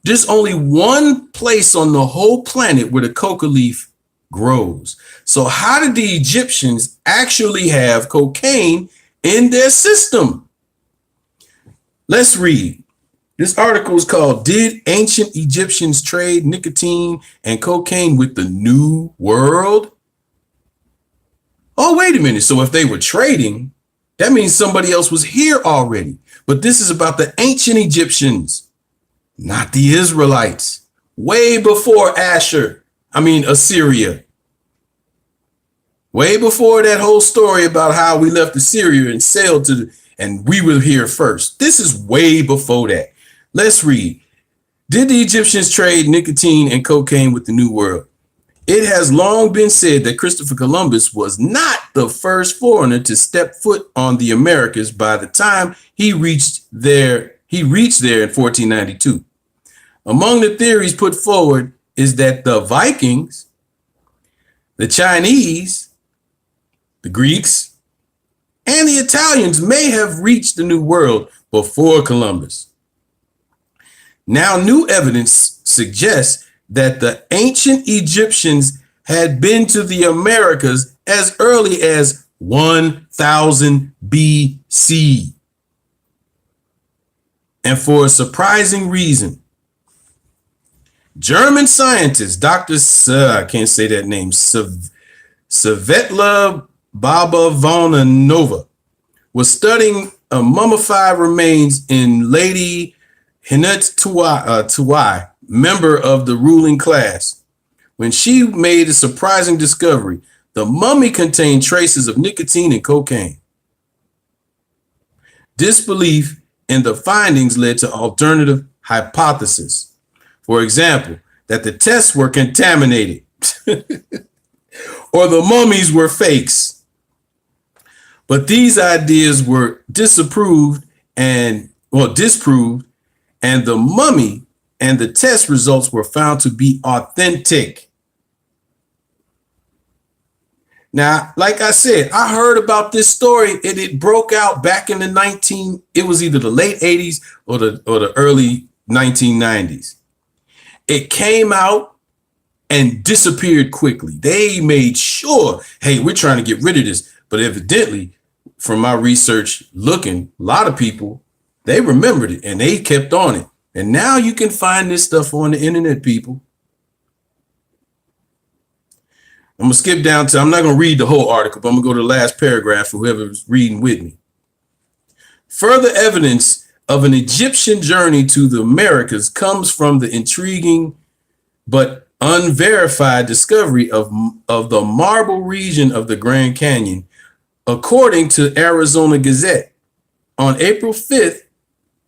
There's only one place on the whole planet where the coca leaf grows. So how did the Egyptians actually have cocaine in their system? Let's read. This article is called, Did Ancient Egyptians Trade Nicotine and Cocaine with the New World? Oh, wait a minute. So if they were trading, that means somebody else was here already. But this is about the ancient Egyptians, not the Israelites. Way before Assyria. Way before that whole story about how we left Assyria and sailed and we were here first. This is way before that. Let's read. Did the Egyptians trade nicotine and cocaine with the New World? It has long been said that Christopher Columbus was not the first foreigner to step foot on the Americas by the time he reached there in 1492. Among the theories put forward is that the Vikings, the Chinese, the Greeks, and the Italians may have reached the New World before Columbus. Now, new evidence suggests that the ancient Egyptians had been to the Americas as early as 1000 BC. And for a surprising reason. German scientist, Dr. I can't say that name, Svetla Baba-Vonanova, was studying mummified remains in Lady Hennet Tuwai, member of the ruling class, when she made a surprising discovery. The mummy contained traces of nicotine and cocaine. Disbelief in the findings led to alternative hypotheses. For example, that the tests were contaminated or the mummies were fakes. But these ideas were disproved, and the mummy and the test results were found to be authentic. Now, like I said, I heard about this story and it broke out back in it was either the late 80s or the early 1990s. It came out and disappeared quickly. They made sure, hey, we're trying to get rid of this. But evidently, from my research looking, a lot of people, they remembered it and they kept on it. And now you can find this stuff on the internet, people. I'm going to skip down to, I'm not going to read the whole article, but I'm going to go to the last paragraph for whoever's reading with me. Further evidence of an Egyptian journey to the Americas comes from the intriguing but unverified discovery of the marble region of the Grand Canyon, according to Arizona Gazette. On April 5th,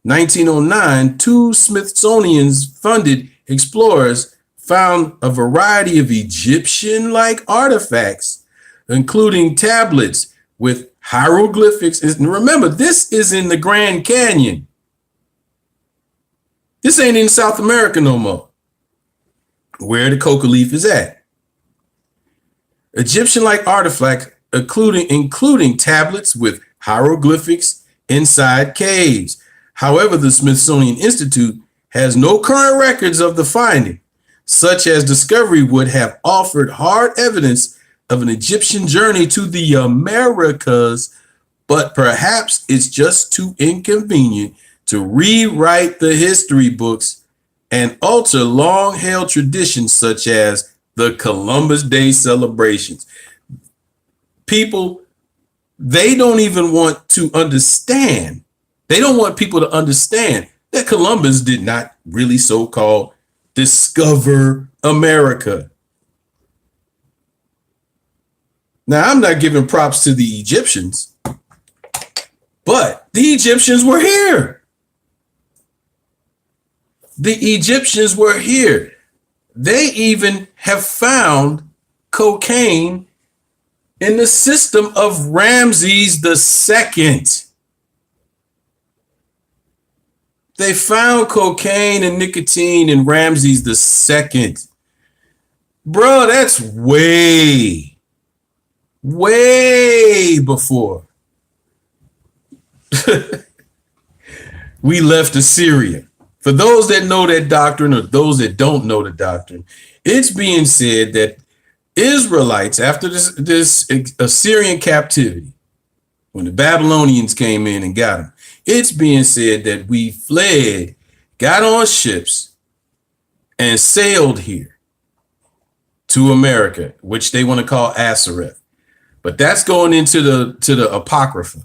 1909, two Smithsonian-funded explorers found a variety of Egyptian-like artifacts, including tablets with hieroglyphics. And remember, this is in the Grand Canyon. This ain't in South America no more, where the coca leaf is at. Egyptian-like artifacts, including tablets with hieroglyphics inside caves. However, the Smithsonian Institute has no current records of the finding. Such as discovery would have offered hard evidence of an Egyptian journey to the Americas, but perhaps it's just too inconvenient to rewrite the history books and alter long-held traditions such as the Columbus Day celebrations. People, they don't even want to understand. They don't want people to understand that Columbus did not really so-called discover America. Now, I'm not giving props to the Egyptians, but the Egyptians were here. The Egyptians were here. They even have found cocaine in the system of Ramses II. They found cocaine and nicotine in Ramses II. Bro, that's way before we left Assyria. For those that know that doctrine or those that don't know the doctrine, it's being said that Israelites, after this Assyrian captivity, when the Babylonians came in and got them, it's being said that we fled, got on ships, and sailed here to America, which they want to call Asareth. But that's going into the Apocrypha.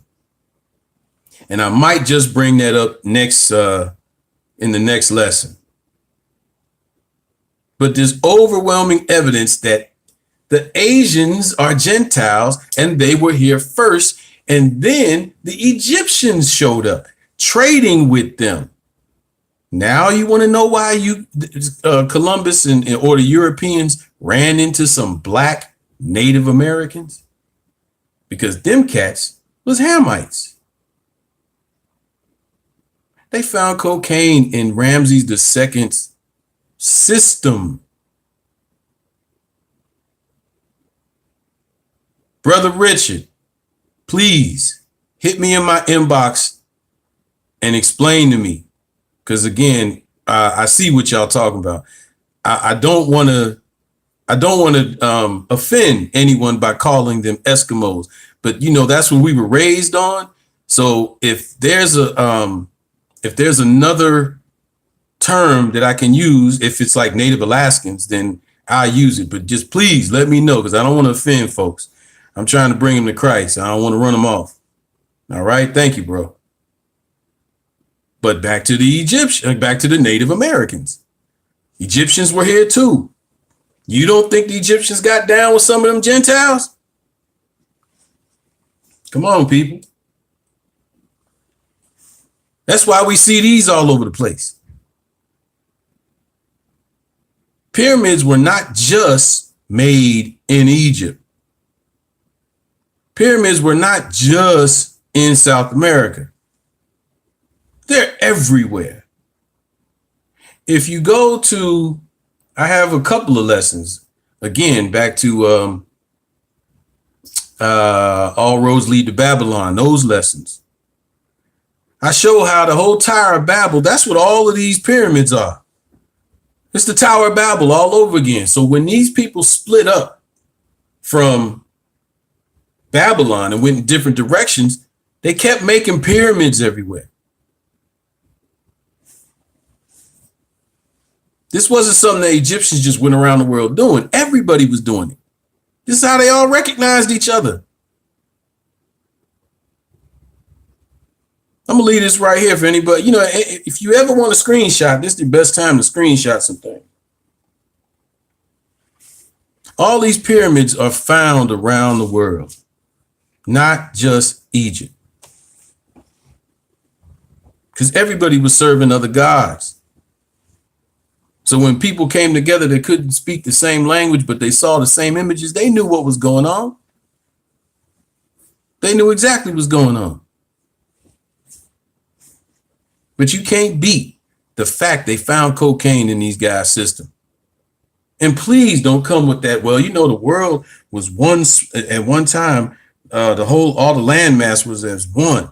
And I might just bring that up next in the next lesson. But there's overwhelming evidence that the Asians are Gentiles and they were here first. And then the Egyptians showed up trading with them. Now you want to know why Columbus or the Europeans ran into some black Native Americans? Because them cats was Hamites. They found cocaine in Ramses II's system. Brother Richard, please hit me in my inbox and explain to me. Because again, I see what y'all talking about. I don't want to offend anyone by calling them Eskimos, but you know that's what we were raised on. So if there's another term that I can use, if it's like Native Alaskans, then I'll use it. But just please let me know, because I don't want to offend folks. I'm trying to bring them to Christ. I don't want to run them off. All right. Thank you, bro. But back to the Egyptians, back to the Native Americans. Egyptians were here too. You don't think the Egyptians got down with some of them Gentiles? Come on, people. That's why we see these all over the place. Pyramids were not just made in Egypt. Pyramids were not just in South America. They're everywhere. If you go to, I have a couple of lessons. Again, back to All Roads Lead to Babylon, those lessons. I show how the whole Tower of Babel, that's what all of these pyramids are. It's the Tower of Babel all over again. So when these people split up from Babylon and went in different directions, they kept making pyramids everywhere. This wasn't something the Egyptians just went around the world doing. Everybody was doing it. This is how they all recognized each other. I'm gonna leave this right here for anybody. You know, if you ever want a screenshot, this is the best time to screenshot something. All these pyramids are found around the world, not just Egypt. Because everybody was serving other gods. So when people came together, they couldn't speak the same language, but they saw the same images. They knew what was going on. They knew exactly what was going on. But you can't beat the fact they found cocaine in these guys' system. And please don't come with that. Well, you know, the world was one at one time. All the landmass was as one.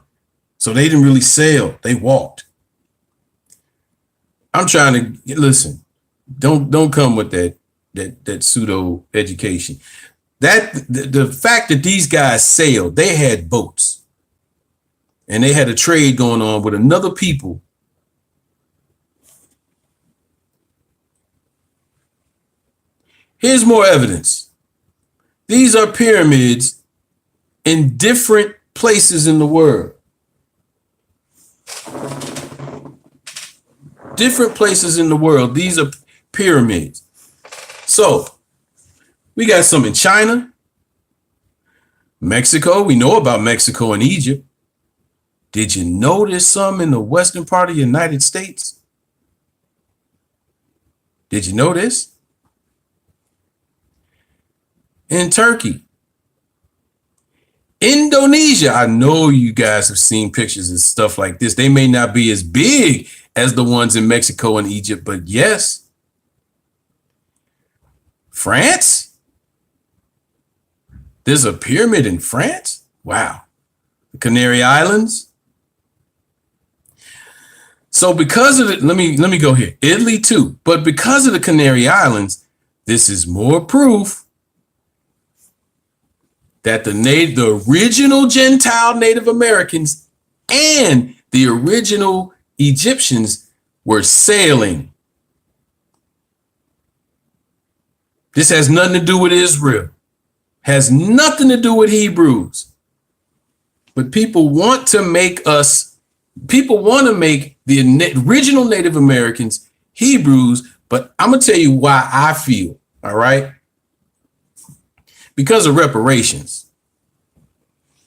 So they didn't really sail. They walked. I'm trying to listen. Don't come with that pseudo education. The fact that these guys sailed, they had boats. And they had a trade going on with another people. Here's more evidence. These are pyramids in different places in the world. Different places in the world. These are pyramids. So we got some in China, Mexico. We know about Mexico and Egypt. Did you know there's some in the western part of the United States? Did you know this? In Turkey. Indonesia. I know you guys have seen pictures and stuff like this. They may not be as big as the ones in Mexico and Egypt, but yes. France? There's a pyramid in France? Wow. The Canary Islands? So because of it, let me go here. Italy too. But because of the Canary Islands, this is more proof that the original Gentile Native Americans and the original Egyptians were sailing. This has nothing to do with Israel. Has nothing to do with Hebrews. But people want to make the original Native Americans Hebrews, but I'm going to tell you why I feel, all right? Because of reparations.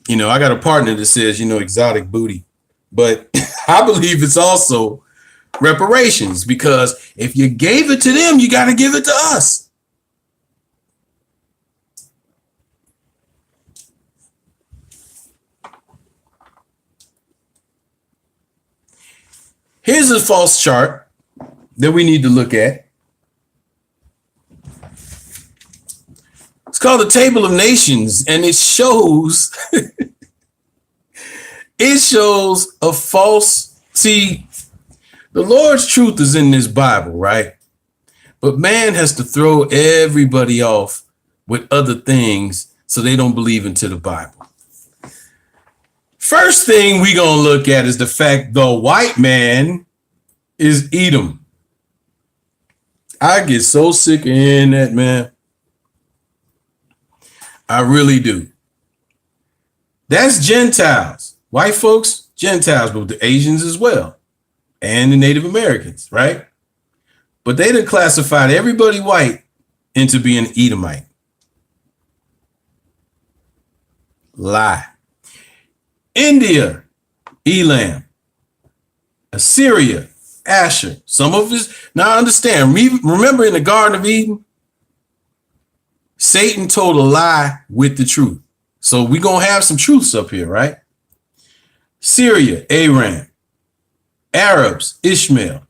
You know, I got a partner that says, you know, exotic booty, but I believe it's also reparations, because if you gave it to them, you got to give it to us. Here's a false chart that we need to look at. It's called the Table of Nations, and it shows a false. See, the Lord's truth is in this Bible, right? But man has to throw everybody off with other things so they don't believe into the Bible. First thing we gonna look at is the fact the white man is Edom. I get so sick of hearing that, man. I really do. That's Gentiles. White folks, Gentiles, but the Asians as well. And the Native Americans, right? But they done classified everybody white into being Edomite. Lie. India, Elam. Assyria, Asher. Some of us, now understand, remember in the Garden of Eden, Satan told a lie with the truth. So we're going to have some truths up here, right? Syria, Aram. Arabs, Ishmael.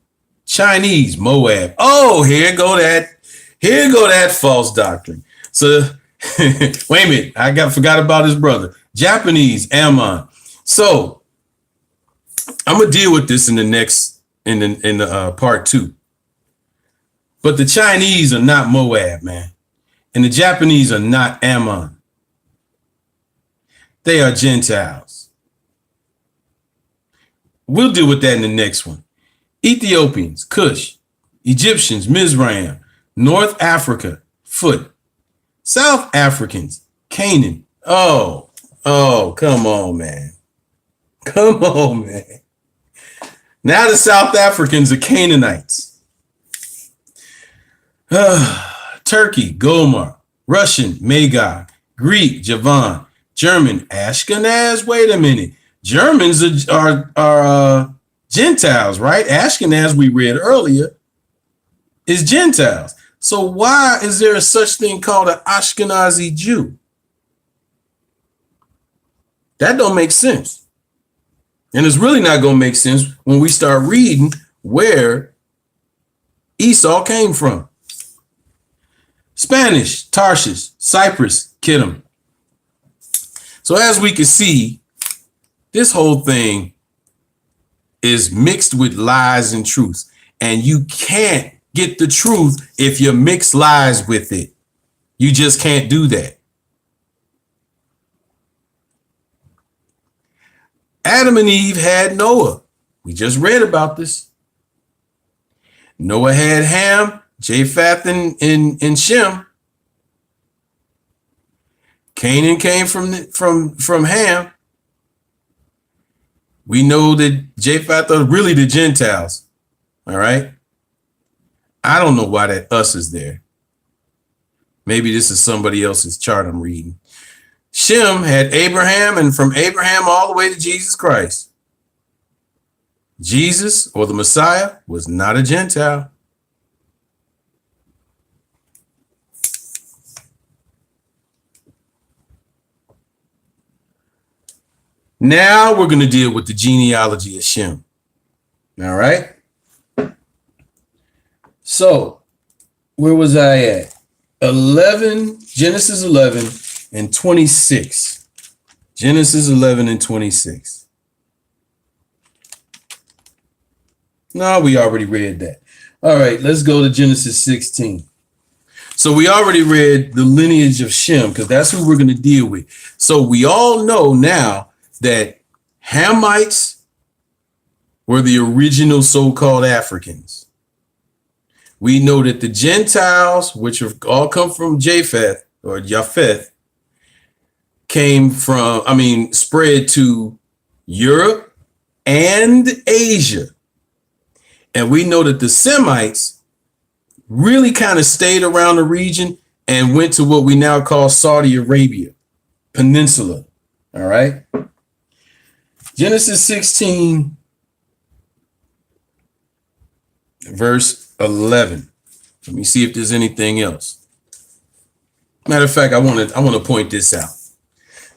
Chinese, Moab. Oh, here go that false doctrine. So wait a minute, forgot about his brother. Japanese, Ammon. So I'm gonna deal with this in the next in the part 2. But the Chinese are not Moab, man. And the Japanese are not Ammon. They are Gentiles. We'll deal with that in the next one. Ethiopians, Cush. Egyptians, Mizraim. North Africa, Foot. South Africans, Canaan. Oh, come on, man. Come on, man. Now the South Africans are Canaanites. Turkey, Gomar. Russian, Magog. Greek, Javan. German, Ashkenaz. Wait a minute. Germans are Gentiles, right? Ashkenaz, we read earlier, is Gentiles. So why is there a such thing called an Ashkenazi Jew? That don't make sense. And it's really not going to make sense when we start reading where Esau came from. Spanish, Tarshish, Cyprus, Kittim. So as we can see, this whole thing is mixed with lies and truth. And you can't get the truth if you mix lies with it. You just can't do that. Adam and Eve had Noah. We just read about this. Noah had Ham, Japheth, and Shem. Canaan came from Ham. We know that Japheth are really the Gentiles. All right. I don't know why that us is there. Maybe this is somebody else's chart I'm reading. Shem had Abraham, and from Abraham all the way to Jesus Christ. Jesus, or the Messiah, was not a Gentile. Now we're going to deal with the genealogy of Shem. All right. So where was I at? Genesis 11 and 26. Genesis 11 and 26. No, we already read that. All right, let's go to Genesis 16. So we already read the lineage of Shem because that's who we're going to deal with. So we all know now that Hamites were the original so-called Africans. We know that the Gentiles, which have all come from Japheth or Japheth, spread to Europe and Asia. And we know that the Semites really kind of stayed around the region and went to what we now call Saudi Arabia Peninsula. All right. Genesis 16, verse 11. Let me see if there's anything else. Matter of fact, I want to point this out.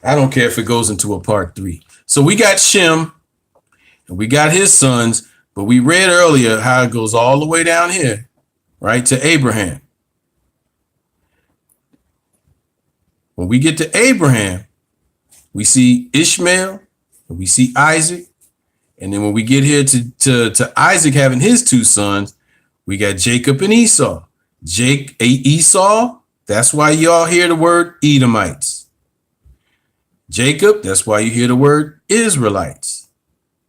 I don't care if it goes into a part 3. So we got Shem and we got his sons, but we read earlier how it goes all the way down here, right, to Abraham. When we get to Abraham, we see Ishmael and we see Isaac. And then when we get here to Isaac having his 2 sons, we got Jacob and Esau. Esau, that's why y'all hear the word Edomites. Jacob, that's why you hear the word Israelites.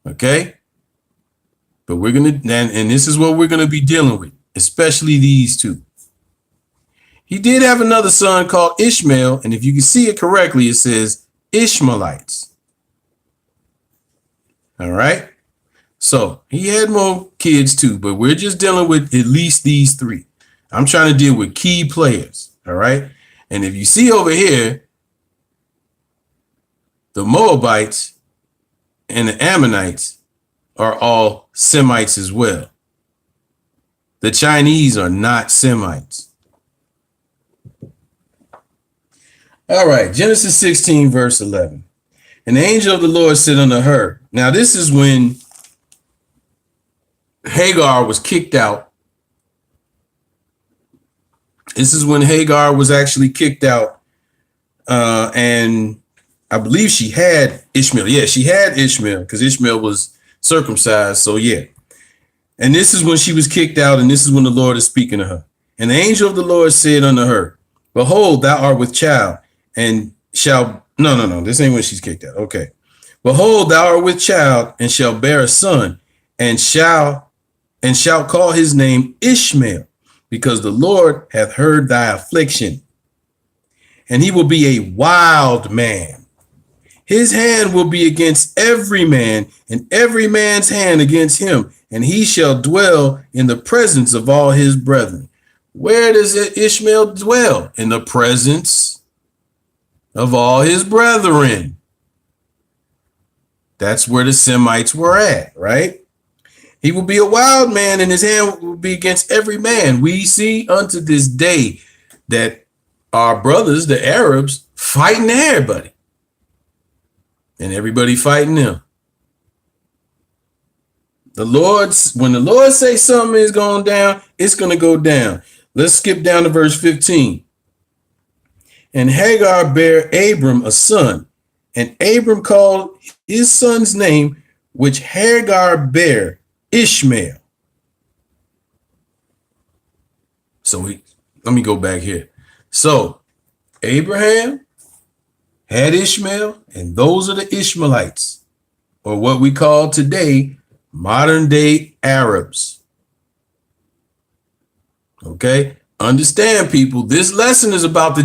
Okay? But we're going to, and this is what we're going to be dealing with, especially these 2. He did have another son called Ishmael, and if you can see it correctly, it says Ishmaelites. All right? So he had more kids too, but we're just dealing with at least these 3. I'm trying to deal with key players. All right? And if you see over here, the Moabites and the Ammonites are all Semites as well. The Chinese are not Semites. All right, Genesis 16, verse 11. And the angel of the Lord said unto her. Now, this is when Hagar was kicked out. This is when Hagar was actually kicked out. And I believe she had Ishmael. Yeah, she had Ishmael because Ishmael was circumcised. So, yeah. And this is when she was kicked out. And this is when the Lord is speaking to her. And the angel of the Lord said unto her, behold, thou art with child, and shall, no, this ain't when she's kicked out. Okay. Behold, thou art with child, and shall bear a son, and shalt call his name Ishmael, because the Lord hath heard thy affliction. And he will be a wild man. His hand will be against every man, and every man's hand against him, and he shall dwell in the presence of all his brethren. Where does Ishmael dwell? In the presence of all his brethren. That's where the Semites were at, right? He will be a wild man, and his hand will be against every man. We see unto this day that our brothers, the Arabs, fighting everybody. And everybody fighting them. When the Lord say something is going down, it's going to go down. Let's skip down to verse 15. And Hagar bare Abram a son, and Abram called his son's name, which Hagar bare, Ishmael. So let me go back here. So Abraham had Ishmael, and those are the Ishmaelites, or what we call today modern day Arabs. Okay, understand, people, this lesson is about the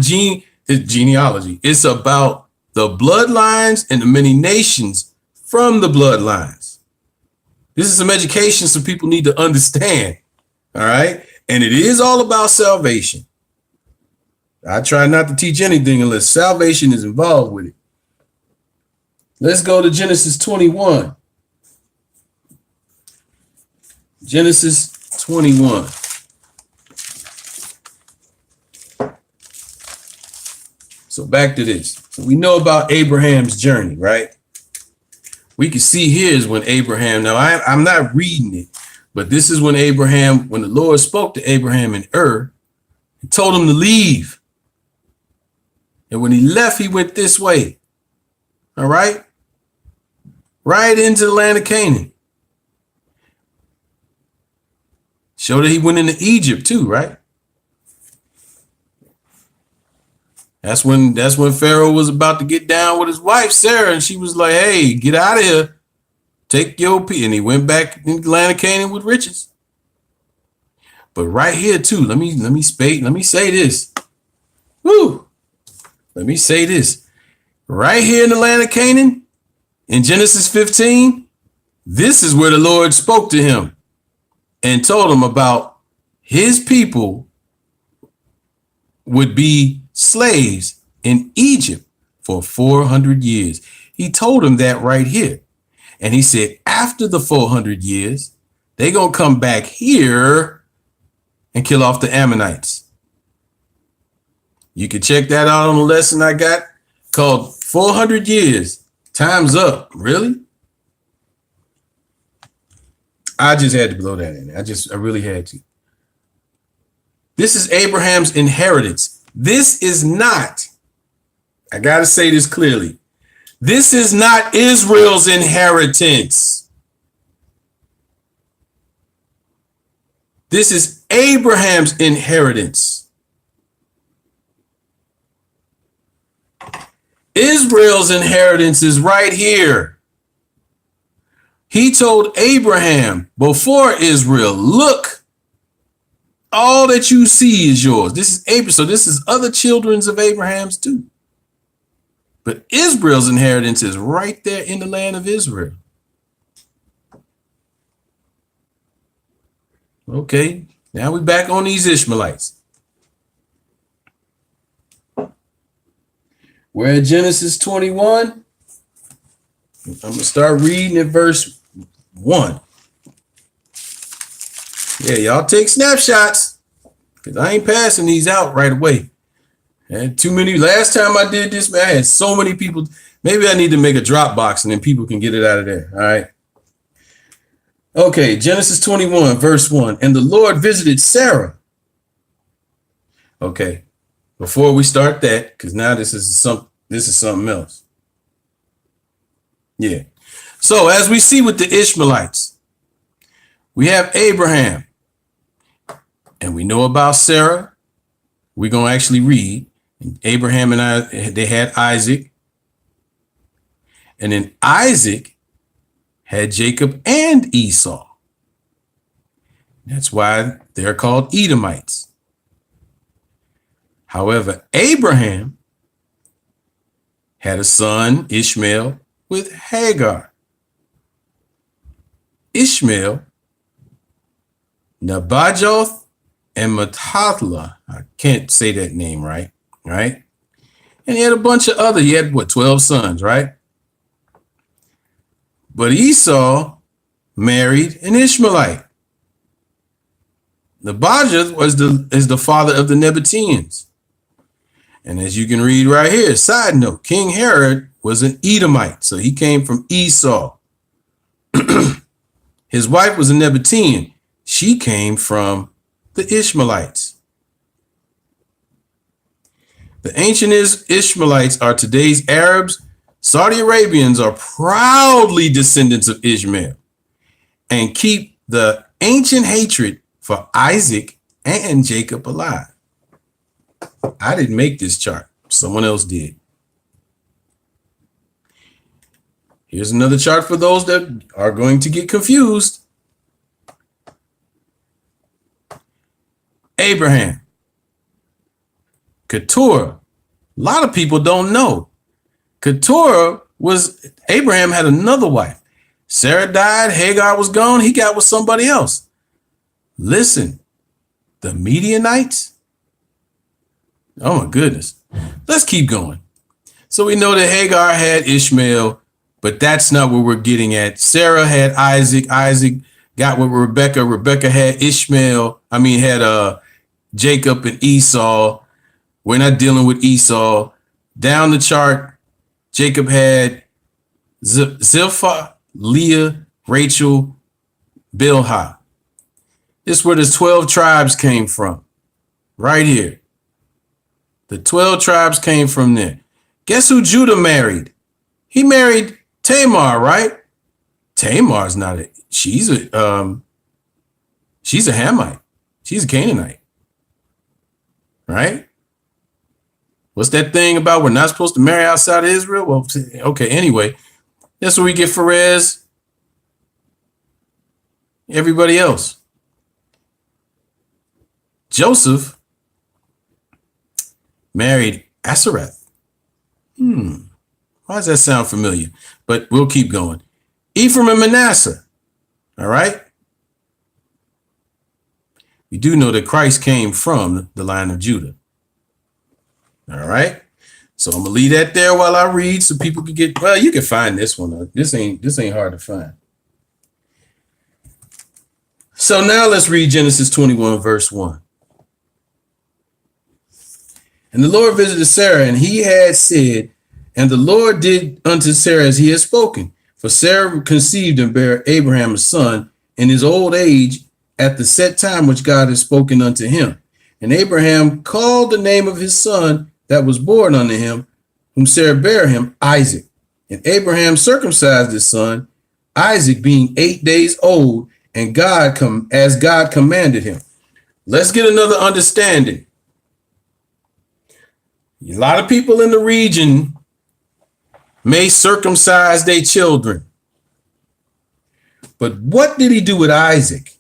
genealogy. It's about the bloodlines and the many nations from the bloodlines. This is some education some people need to understand. All right, and it is all about salvation. I try not to teach anything unless salvation is involved with it. Let's go to Genesis 21. Genesis 21. So back to this. So we know about Abraham's journey, right? We can see here is when Abraham, now I'm not reading it, but this is when when the Lord spoke to Abraham in Ur, he told him to leave. And when he left, he went this way. All right. Right into the land of Canaan. Show that he went into Egypt too, right? That's when Pharaoh was about to get down with his wife, Sarah, and she was like, hey, get out of here. Take your pee. And he went back into the land of Canaan with riches. But right here too, let me say this. Woo! Let me say this. Right here in the land of Canaan, in Genesis 15, this is where the Lord spoke to him and told him about his people would be slaves in Egypt for 400 years. He told him that right here. And he said, after the 400 years, they're going to come back here and kill off the Ammonites. You can check that out on the lesson I got called 400 Years. Time's Up. Really? I just had to blow that in. I really had to. This is Abraham's inheritance. This is not, I got to say this clearly. This is not Israel's inheritance. This is Abraham's inheritance. Israel's inheritance is right here. He told Abraham before Israel, look, all that you see is yours. This is Abraham. So this is other children's of Abraham's too. But Israel's inheritance is right there in the land of Israel. Okay, now we're back on these Ishmaelites. We're in Genesis 21. I'm going to start reading at verse 1. Yeah, y'all take snapshots because I ain't passing these out right away. I had too many. Last time I did this, man, I had so many people. Maybe I need to make a Dropbox and then people can get it out of there. All right. Okay, Genesis 21, verse 1. And the Lord visited Sarah. Okay. Before we start that, because now this is something else. Yeah. So as we see with the Ishmaelites, we have Abraham. And we know about Sarah. We're going to actually read. Abraham and they had Isaac. And then Isaac had Jacob and Esau. That's why they're called Edomites. However, Abraham had a son, Ishmael, with Hagar. Ishmael, Nabajoth, and Methathla. I can't say that name right? And he had a bunch of other, he had 12 sons, right? But Esau married an Ishmaelite. Nabajoth is the father of the Nabateans. And as you can read right here, side note, King Herod was an Edomite, so he came from Esau. His wife was a Nabatean. She came from the Ishmaelites. The ancient Ishmaelites are today's Arabs. Saudi Arabians are proudly descendants of Ishmael and keep the ancient hatred for Isaac and Jacob alive. I didn't make this chart. Someone else did. Here's another chart for those that are going to get confused. Abraham, Keturah. A lot of people don't know. Keturah was, Abraham had another wife. Sarah died, Hagar was gone, he got with somebody else. Listen, the Midianites. Oh my goodness. Let's keep going. So we know that Hagar had Ishmael, but that's not what we're getting at. Sarah had Isaac. Isaac got with Rebecca. Rebecca had had Jacob and Esau. We're not dealing with Esau. Down the chart, Jacob had Zilpah, Leah, Rachel, Bilhah. This is where the 12 tribes came from. Right here. The 12 tribes came from there. Guess who Judah married? He married Tamar, right? Tamar's not a, she's a Hamite. She's a Canaanite. Right? What's that thing about we're not supposed to marry outside of Israel? Well, okay, anyway, that's where we get Perez, everybody else. Joseph married Asareth. Why does that sound familiar? But we'll keep going. Ephraim and Manasseh. All right. We do know that Christ came from the line of Judah. All right. So I'm gonna leave that there while I read so people can get, well, you can find this one. This ain't hard to find. So now let's read Genesis 21, verse 1. And the Lord visited Sarah, and he had said, and the Lord did unto Sarah as he had spoken. For Sarah conceived and bare Abraham a son in his old age at the set time which God had spoken unto him. And Abraham called the name of his son that was born unto him, whom Sarah bare him, Isaac. And Abraham circumcised his son, Isaac being 8 days old, and God commanded him. Let's get another understanding. A lot of people in the region may circumcise their children. But what did he do with Isaac?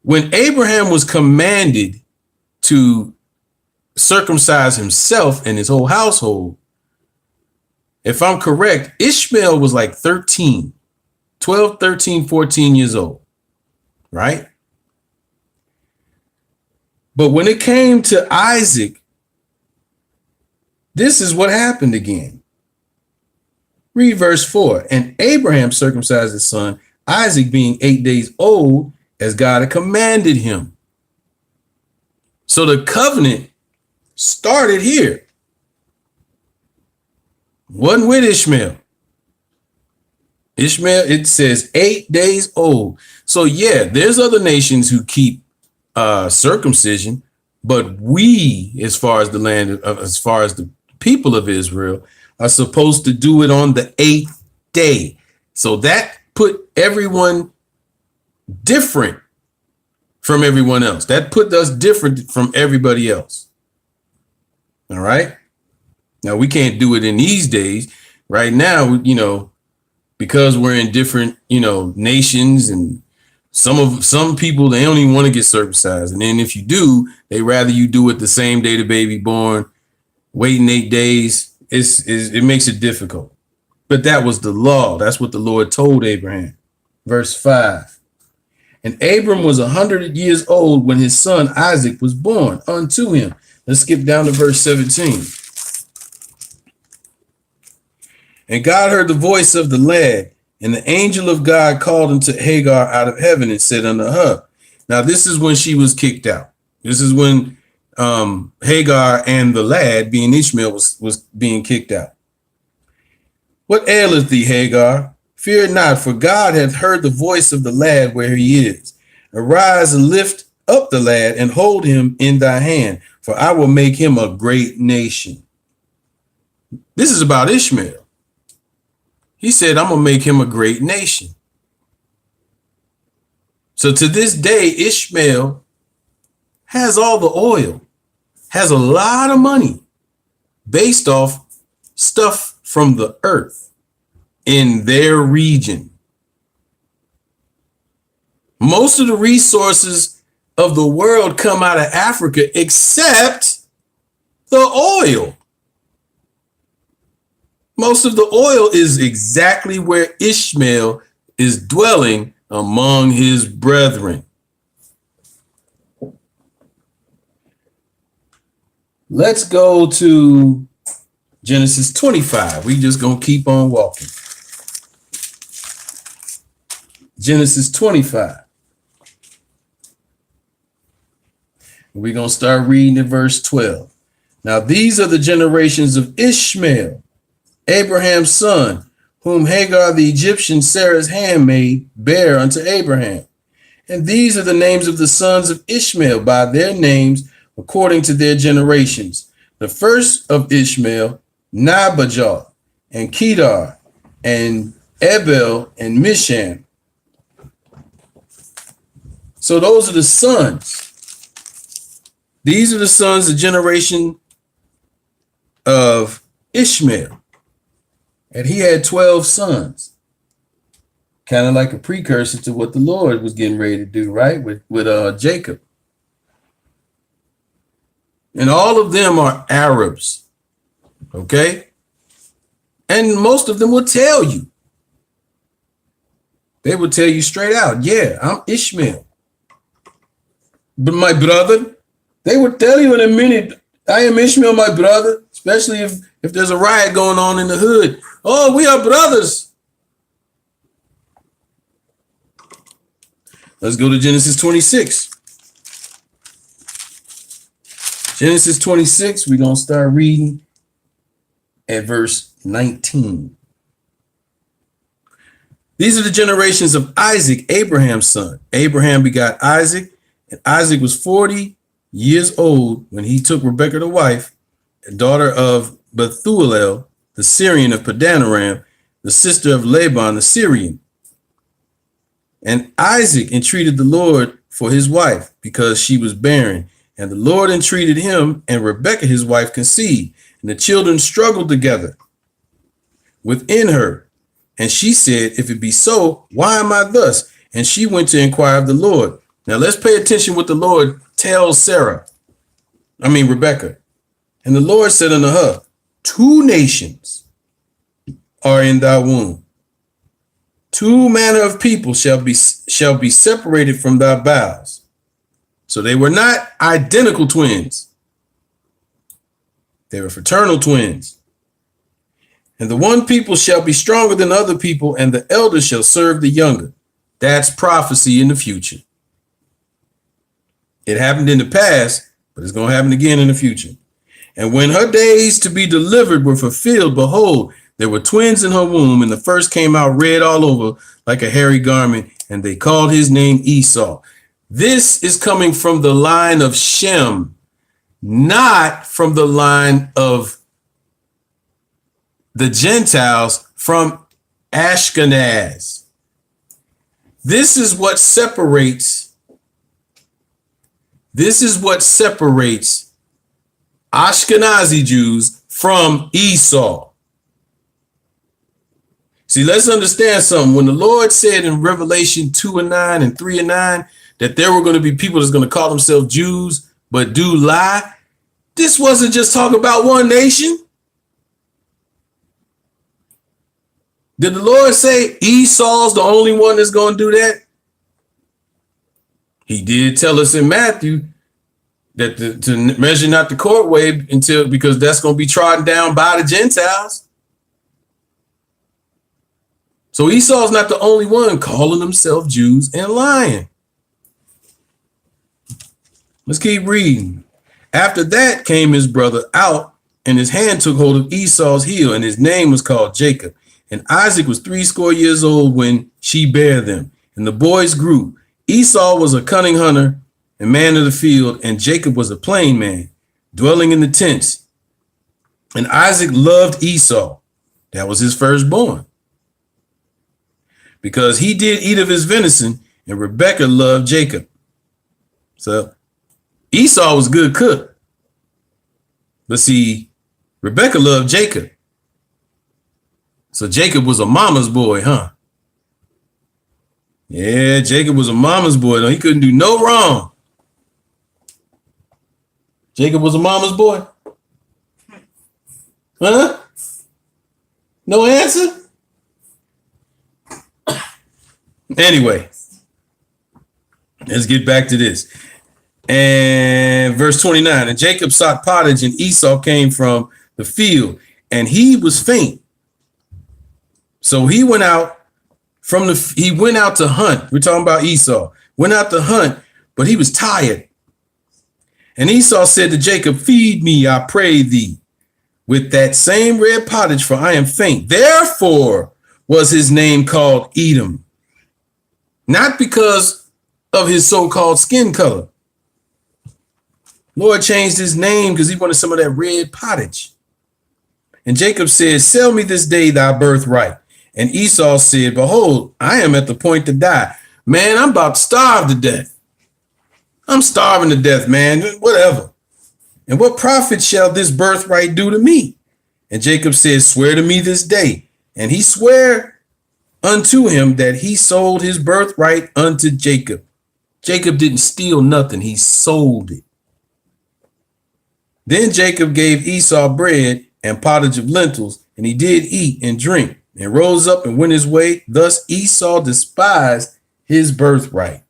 When Abraham was commanded to circumcise himself and his whole household, if I'm correct, Ishmael was like 13, 12, 13, 14 years old, right? But when it came to Isaac, this is what happened again. Read verse 4. And Abraham circumcised his son, Isaac being 8 days old, as God had commanded him. So the covenant started here. Wasn't with Ishmael. Ishmael, it says 8 days old. So yeah, there's other nations who keep circumcision, but we, as far as the people of Israel, are supposed to do it on the 8th day. So that put everyone different from everyone else. That put us different from everybody else. All right. Now we can't do it in these days. Right now, because we're in different, nations, and some people, they don't even want to get circumcised. And then if you do, they rather you do it the same day the baby born, waiting 8 days. It makes it difficult. But that was the law. That's what the Lord told Abraham. Verse 5. And Abram was 100 years old when his son Isaac was born unto him. Let's skip down to verse 17. And God heard the voice of the lad, and the angel of God called unto Hagar out of heaven and said unto her. Now, this is when she was kicked out. This is when Hagar and the lad, being Ishmael, was being kicked out. What aileth thee, Hagar? Fear not, for God hath heard the voice of the lad where he is. Arise and lift up the lad and hold him in thy hand, for I will make him a great nation. This is about Ishmael. He said, I'm going to make him a great nation. So to this day, Ishmael has all the oil, has a lot of money based off stuff from the earth in their region. Most of the resources of the world come out of Africa except the oil. Most of the oil is exactly where Ishmael is dwelling among his brethren. Let's go to Genesis 25. We just gonna keep on walking. Genesis 25. We're gonna start reading at verse 12. Now these are the generations of Ishmael, Abraham's son, whom Hagar the Egyptian, Sarah's handmaid, bare unto Abraham. And these are the names of the sons of Ishmael by their names, according to their generations. The first of Ishmael, Nabajah, and Kedar, and Ebel, and Misham. So those are the sons. These are the sons, the generation of Ishmael. And he had 12 sons. Kind of like a precursor to what the Lord was getting ready to do, right? With Jacob. And all of them are Arabs. Okay? And most of them will tell you. They will tell you straight out, yeah, I'm Ishmael. But my brother, they would tell you in a minute, I am Ishmael, my brother, especially if there's a riot going on in the hood. Oh, we are brothers. Let's go to Genesis 26. Genesis 26, we're going to start reading at verse 19. These are the generations of Isaac, Abraham's son. Abraham begot Isaac, and Isaac was 40 years old when he took Rebekah to wife, a daughter of Bethuel, the Syrian of Padanaram, the sister of Laban, the Syrian. And Isaac entreated the Lord for his wife, because she was barren. And the Lord entreated him, and Rebekah his wife conceived. And the children struggled together within her. And she said, if it be so, why am I thus? And she went to inquire of the Lord. Now let's pay attention what the Lord tells Rebekah. And the Lord said unto her, 2 nations are in thy womb. 2 manner of people shall be separated from thy bowels. So they were not identical twins. They were fraternal twins. And the one people shall be stronger than other people, and the elder shall serve the younger. That's prophecy in the future. It happened in the past, but it's going to happen again in the future. And when her days to be delivered were fulfilled, behold, there were twins in her womb, and the first came out red all over like a hairy garment, and they called his name Esau. This is coming from the line of Shem, not from the line of the Gentiles from Ashkenaz. This is what separates Ashkenazi Jews from Esau. See, let's understand something. When the Lord said in Revelation 2:9 and 3:9 that there were going to be people that's going to call themselves Jews but do lie, this wasn't just talking about one nation. Did the Lord say Esau's the only one that's going to do that? He did tell us in Matthew that to measure not the courtway because that's going to be trodden down by the Gentiles. So Esau's not the only one calling themselves Jews and lying. Let's keep reading. After that came his brother out, and his hand took hold of Esau's heel, and his name was called Jacob. And Isaac was 80 years old when she bare them, and the boys grew. Esau was a cunning hunter and man of the field, and Jacob was a plain man, dwelling in the tents. And Isaac loved Esau, that was his firstborn, because he did eat of his venison, and Rebekah loved Jacob. So Esau was a good cook, but see, Rebekah loved Jacob. So Jacob was a mama's boy, huh? Yeah, Jacob was a mama's boy. No, he couldn't do no wrong. Jacob was a mama's boy. Huh? No answer? Anyway, let's get back to this. And verse 29, and Jacob sought pottage, and Esau came from the field, and he was faint. So he went out to hunt. We're talking about Esau. Went out to hunt, but he was tired. And Esau said to Jacob, feed me, I pray thee, with that same red pottage, for I am faint. Therefore was his name called Edom, not because of his so-called skin color. Lord changed his name because he wanted some of that red pottage. And Jacob said, sell me this day thy birthright. And Esau said, behold, I am at the point to die. Man, I'm about to starve to death. I'm starving to death, man, whatever. And what profit shall this birthright do to me? And Jacob said, swear to me this day. And he sware unto him that he sold his birthright unto Jacob. Jacob didn't steal nothing. He sold it. Then Jacob gave Esau bread and pottage of lentils, and he did eat and drink, and rose up and went his way. Thus Esau despised his birthright.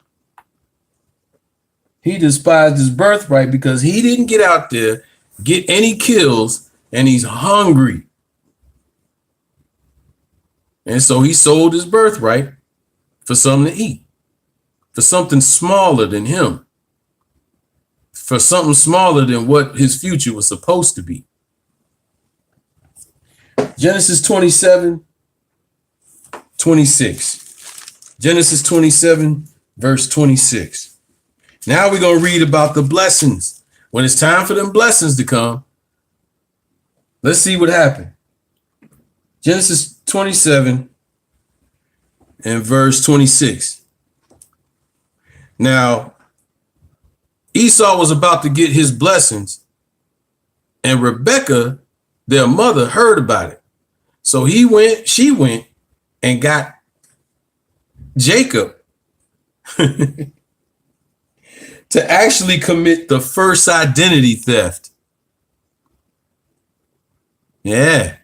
He despised his birthright because he didn't get out there, get any kills, and he's hungry. And so he sold his birthright for something to eat, for something smaller than him, for something smaller than what his future was supposed to be. Genesis 27:26. Genesis 27, verse 26. Now we're going to read about the blessings. When it's time for them blessings to come, let's see what happened. Genesis 27 and verse 26. Now, Esau was about to get his blessings, and Rebekah, their mother, heard about it. So she went and got Jacob to actually commit the first identity theft. Yeah.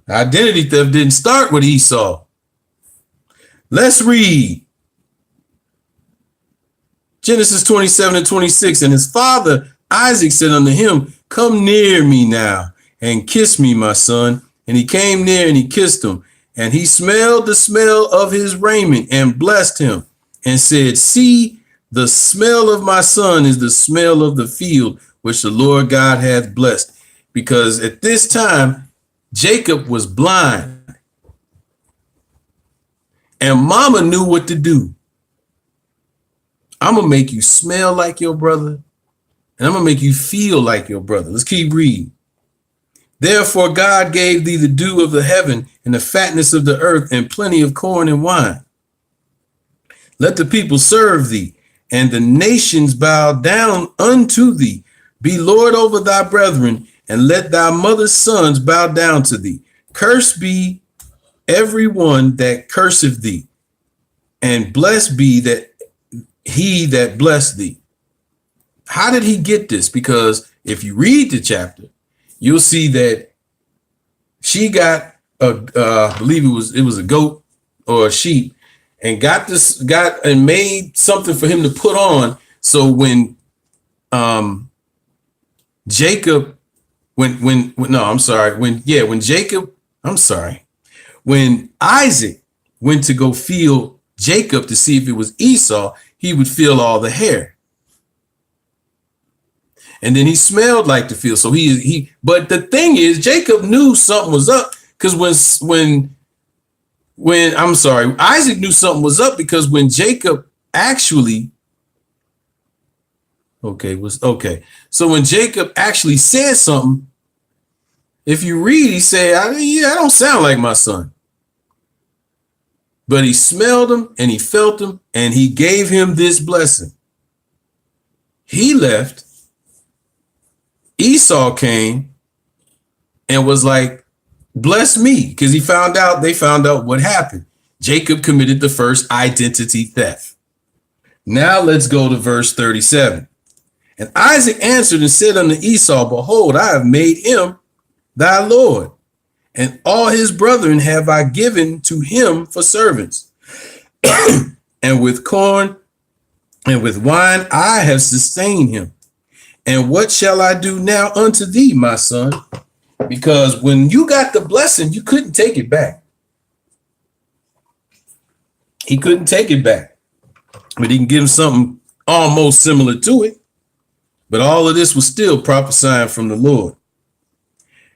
Identity theft didn't start with Esau. Let's read Genesis 27:26. And his father Isaac said unto him, come near me now and kiss me, my son. And he came near and he kissed him. And he smelled the smell of his raiment and blessed him and said, see, the smell of my son is the smell of the field which the Lord God hath blessed. Because at this time, Jacob was blind. And mama knew what to do. I'm going to make you smell like your brother, and I'm going to make you feel like your brother. Let's keep reading. Therefore, God gave thee the dew of the heaven and the fatness of the earth and plenty of corn and wine. Let the people serve thee, and the nations bow down unto thee. Be Lord over thy brethren, and let thy mother's sons bow down to thee. Cursed be every one that curseth thee, and blessed be that he that blessed thee. How did he get this? Because if you read the chapter, you'll see that she got I believe it was a goat or a sheep, and got made something for him to put on. So when Jacob, when Isaac went to go feel Jacob to see if it was Esau, he would feel all the hair. And then he smelled like the field. So but the thing is, Jacob knew something was up, because Isaac knew something was up, because when Jacob actually, so when Jacob actually said something, if you read, he said, I don't sound like my son. But he smelled him and he felt him, and he gave him this blessing. He left. Esau came and was like, bless me, because they found out what happened. Jacob committed the first identity theft. Now let's go to verse 37. And Isaac answered and said unto Esau, behold, I have made him thy Lord, and all his brethren have I given to him for servants. And with corn and with wine I have sustained him. And what shall I do now unto thee, my son? Because when you got the blessing, you couldn't take it back. He couldn't take it back. But he can give him something almost similar to it. But all of this was still prophesying from the Lord.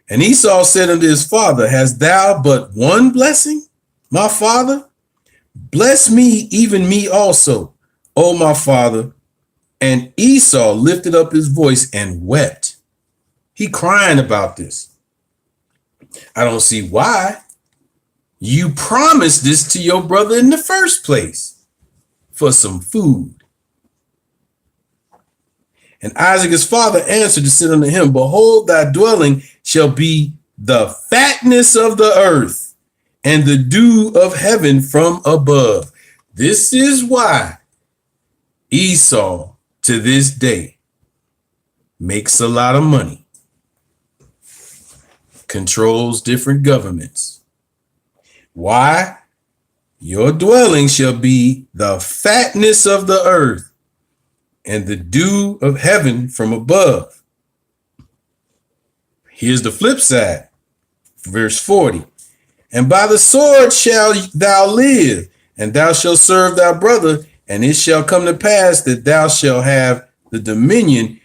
And Esau said unto his father, hast thou but one blessing, my father? Bless me, even me also, O my father. And Esau lifted up his voice and wept. He crying about this. I don't see why. You promised this to your brother in the first place for some food. And Isaac his father answered and said unto him, behold, thy dwelling shall be the fatness of the earth and the dew of heaven from above. This is why Esau to this day makes a lot of money, controls different governments. Why? Your dwelling shall be the fatness of the earth and the dew of heaven from above. Here's the flip side. Verse 40. And by the sword shall thou live, and thou shalt serve thy brother, and it shall come to pass that thou shalt have the dominion,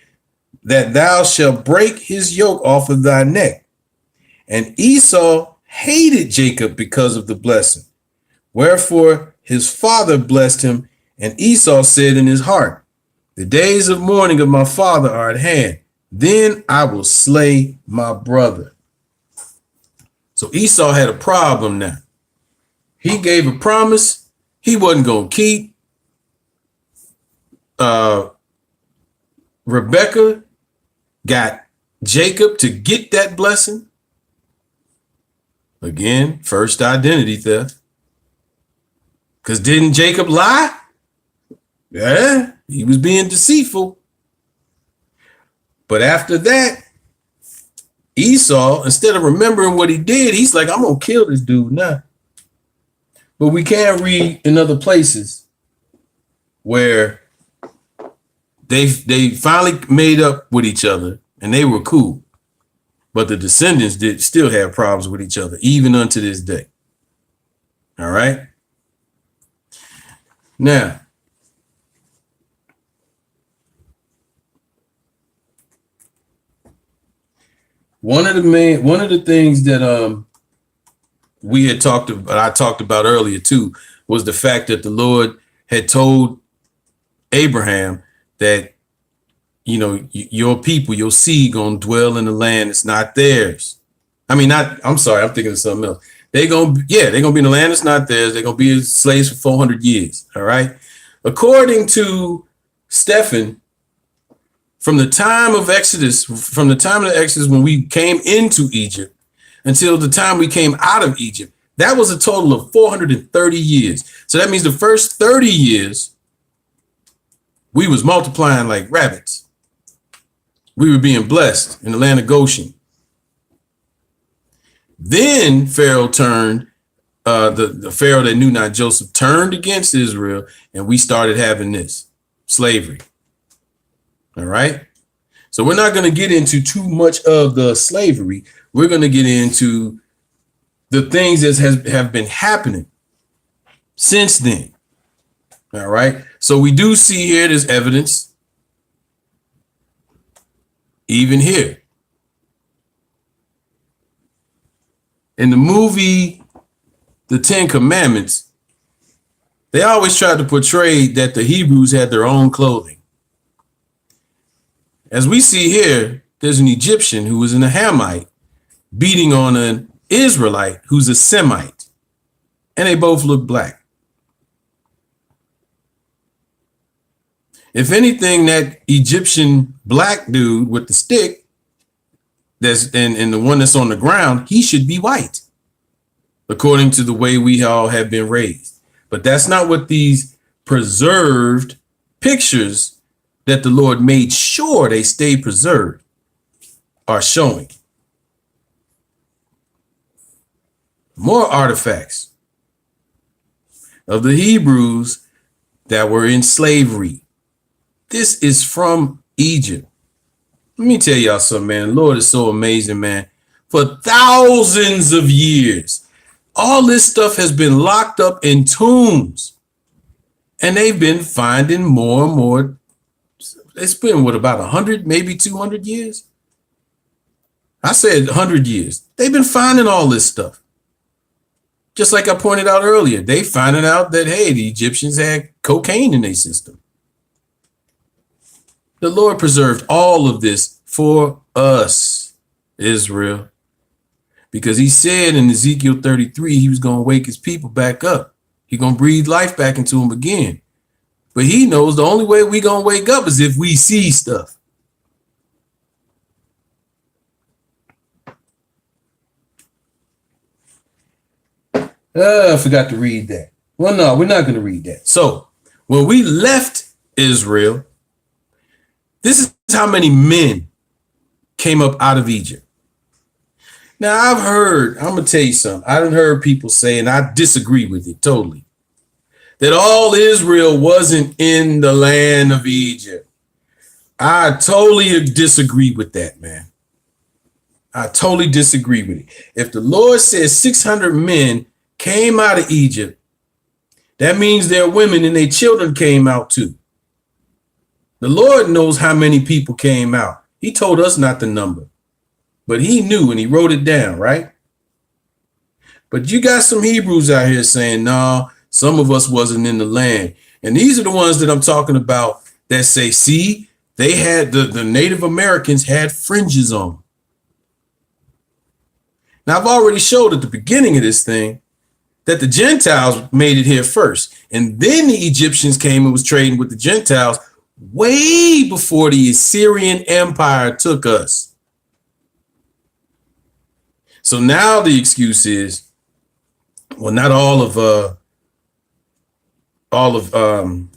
that thou shalt break his yoke off of thy neck. And Esau hated Jacob because of the blessing. Wherefore his father blessed him, and Esau said in his heart, the days of mourning of my father are at hand. Then I will slay my brother. So Esau had a problem now. He gave a promise he wasn't going to keep. Rebecca got Jacob to get that blessing. Again, first identity theft. Because didn't Jacob lie? Yeah, he was being deceitful. But after that, Esau, instead of remembering what he did, he's like, I'm going to kill this dude now. But we can read in other places where they finally made up with each other and they were cool. But the descendants did still have problems with each other, even unto this day. All right. Now, one of the things that we had talked about, I talked about earlier too, was the fact that the Lord had told Abraham that, you know, your people, your seed gonna dwell in the land. It's not theirs. I'm sorry, I'm thinking of something else. they're gonna be in the land that's not theirs. They're gonna be slaves for 400 years. All right. According to Stephen, from the time of the Exodus when we came into Egypt until the time we came out of Egypt, that was a total of 430 years. So that means the first 30 years, we was multiplying like rabbits. We were being blessed in the land of Goshen. Then Pharaoh turned, the Pharaoh that knew not Joseph turned against Israel, and we started having this slavery. All right. So we're not going to get into too much of the slavery. We're going to get into the things that have been happening since then. All right. So we do see here, there's evidence even here. In the movie, The Ten Commandments, they always tried to portray that the Hebrews had their own clothing. As we see here, there's an Egyptian who was in a Hamite beating on an Israelite who's a Semite, and they both look black. If anything, that Egyptian black dude with the stick that's and the one that's on the ground, he should be white, according to the way we all have been raised. But that's not what these preserved pictures that the Lord made sure they stay preserved are showing. More artifacts of the Hebrews that were in slavery. This is from Egypt. Let me tell y'all something, man. The Lord is so amazing, man. For thousands of years, all this stuff has been locked up in tombs, and they've been finding more and more. It's been, what, about 100, maybe 200 years? I said 100 years. They've been finding all this stuff. Just like I pointed out earlier, they finding out that, hey, the Egyptians had cocaine in their system. The Lord preserved all of this for us, Israel, because he said in Ezekiel 33, he was going to wake his people back up. He's going to breathe life back into them again. But he knows the only way we're going to wake up is if we see stuff. I forgot to read that. Well, no, we're not going to read that. So when we left Israel, this is how many men came up out of Egypt. Now, I'm going to tell you something. I done heard people say, and I disagree with it totally, that all Israel wasn't in the land of Egypt. I totally disagree with that, man. I totally disagree with it. If the Lord says 600 men came out of Egypt, that means their women and their children came out too. The Lord knows how many people came out. He told us not the number, but he knew and he wrote it down, right? But you got some Hebrews out here saying, no, some of us wasn't in the land. And these are the ones that I'm talking about that say, see, they had the Native Americans had fringes on. Now, I've already showed at the beginning of this thing that the Gentiles made it here first. And then the Egyptians came and was trading with the Gentiles way before the Assyrian Empire took us. So now the excuse is, well, not all of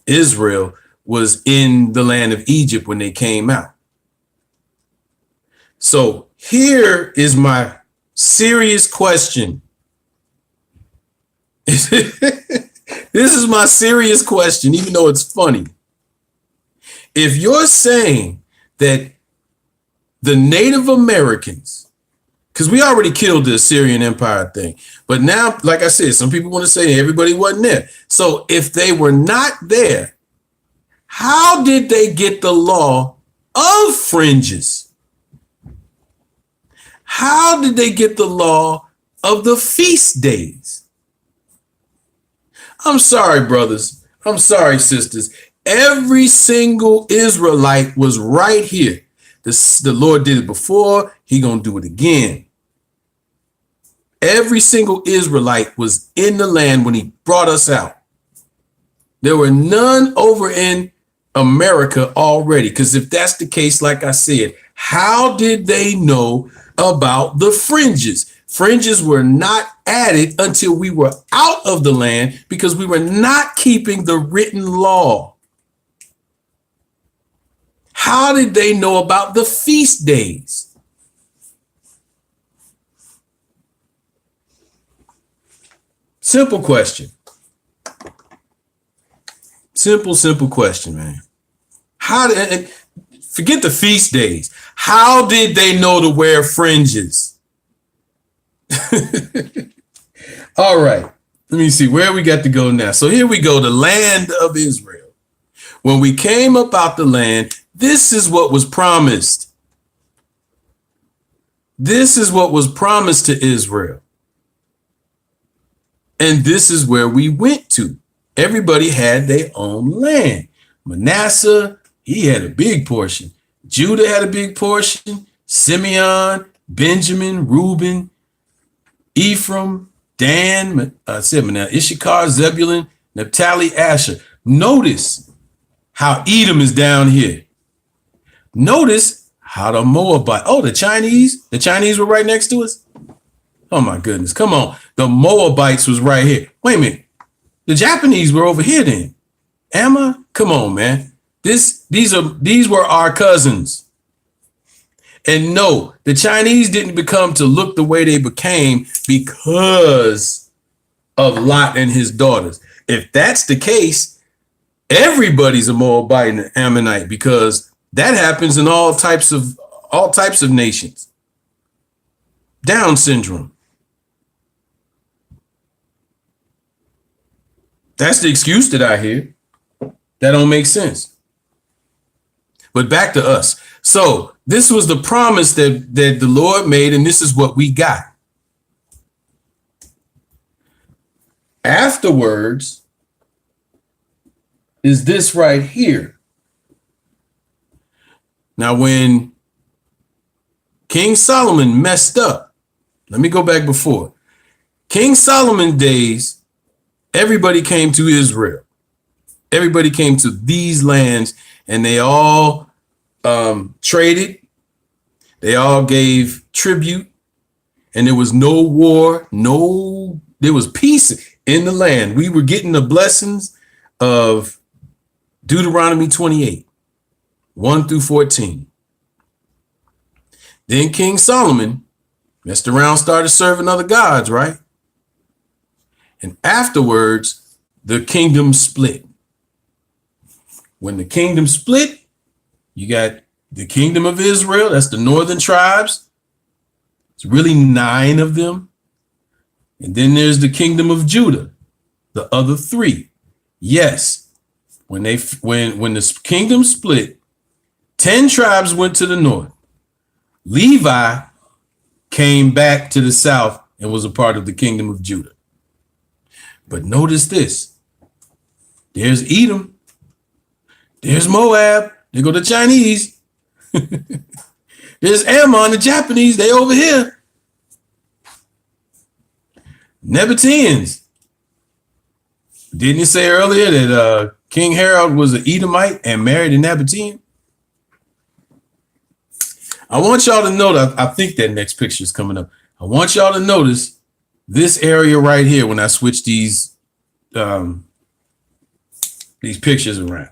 Israel was in the land of Egypt when they came out. So here is my serious question. This is my serious question, even though it's funny. If you're saying that the Native Americans, because we already killed the Assyrian Empire thing, but now, like I said, some people want to say everybody wasn't there. So if they were not there, how did they get the law of fringes? How did they get the law of the feast days? I'm sorry, brothers. I'm sorry, sisters. Every single Israelite was right here. The Lord did it before. He gonna do it again. Every single Israelite was in the land when he brought us out. There were none over in America already. Because if that's the case, like I said, how did they know about the fringes? Fringes were not added until we were out of the land because we were not keeping the written law. How did they know about the feast days? Simple question. Simple question, man. Forget the feast days. How did they know to wear fringes? All right. Let me see where we got to go now. So here we go, the land of Israel. When we came up out the land, this is what was promised. This is what was promised to Israel. And this is where we went to. Everybody had their own land. Manasseh, he had a big portion. Judah had a big portion. Simeon, Benjamin, Reuben, Ephraim, Dan, Issachar, Zebulun, Naphtali, Asher. Notice how Edom is down here. Notice how the Moabite, the Chinese were right next to us. Oh my goodness, come on. The Moabites was right here. Wait a minute. The Japanese were over here then. Am I? Come on, man. These were our cousins. And no, the Chinese didn't become to look the way they became because of Lot and his daughters. If that's the case, everybody's a Moabite and an Ammonite because that happens in all types of nations. Down syndrome. That's the excuse that I hear. That don't make sense. But back to us. So this was the promise that the Lord made, and this is what we got. Afterwards is this right here. Now, when King Solomon messed up, let me go back before. King Solomon's days, everybody came to Israel. Everybody came to these lands, and they all traded. They all gave tribute, and there was no war. There was peace in the land. We were getting the blessings of Deuteronomy 28, 1 through 14. Then King Solomon messed around, started serving other gods, right? And afterwards, the kingdom split. When the kingdom split, you got the kingdom of Israel. That's the northern tribes. It's really 9 of them. And then there's the kingdom of Judah, the other 3. Yes, when the kingdom split, 10 tribes went to the north. Levi came back to the south and was a part of the kingdom of Judah. But notice this. There's Edom. There's Moab. There go the Chinese. There's Ammon, the Japanese. They over here. Nabateans. Didn't you say earlier that King Harold was an Edomite and married a Nabatean? I want y'all to note, I think that next picture is coming up. I want y'all to notice this area right here when I switch these pictures around.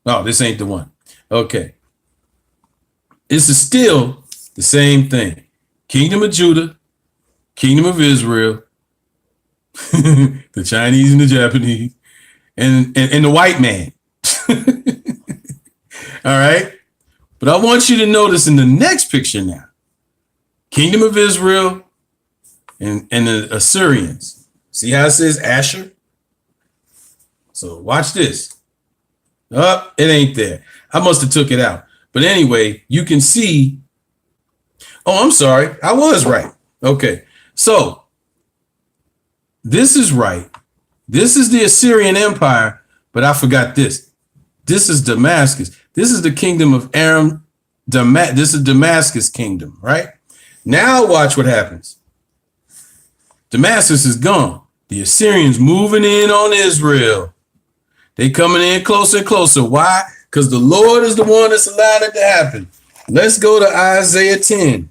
Oh, this ain't the one. Okay. This is still the same thing. Kingdom of Judah, Kingdom of Israel, the Chinese and the Japanese, and the white man. All right. But I want you to notice in the next picture now, Kingdom of Israel and the Assyrians. See how it says Asher? So watch this. Oh, it ain't there. I must have took it out. But anyway, you can see. Oh, I'm sorry. I was right. Okay. So this is right. This is the Assyrian Empire, but I forgot this. This is Damascus. This is the kingdom of Aram. This is Damascus kingdom, right? Now watch what happens. Damascus is gone. The Assyrians moving in on Israel. They coming in closer and closer. Why? Because the Lord is the one that's allowed it to happen. Let's go to Isaiah 10.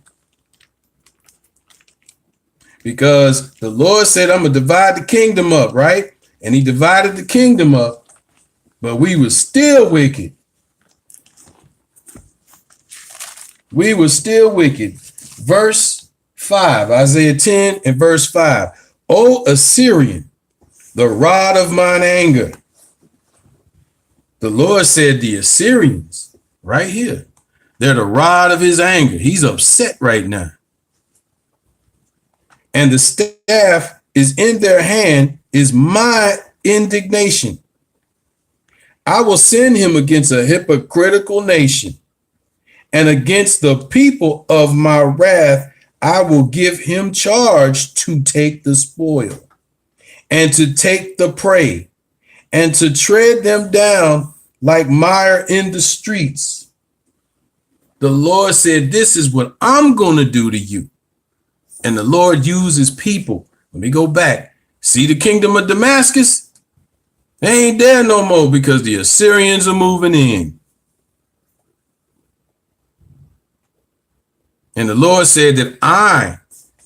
Because the Lord said, I'm going to divide the kingdom up, right? And he divided the kingdom up, but we were still wicked. We were still wicked. Verse 5, Isaiah 10 and verse 5. O Assyrian, the rod of mine anger. The Lord said the Assyrians, right here, they're the rod of his anger. He's upset right now. And the staff is in their hand is my indignation. I will send him against a hypocritical nation, and against the people of my wrath, I will give him charge to take the spoil and to take the prey and to tread them down like mire in the streets. The Lord said, this is what I'm going to do to you. And the Lord uses people. Let me go back. See the kingdom of Damascus? They ain't there no more because the Assyrians are moving in. And the Lord said that I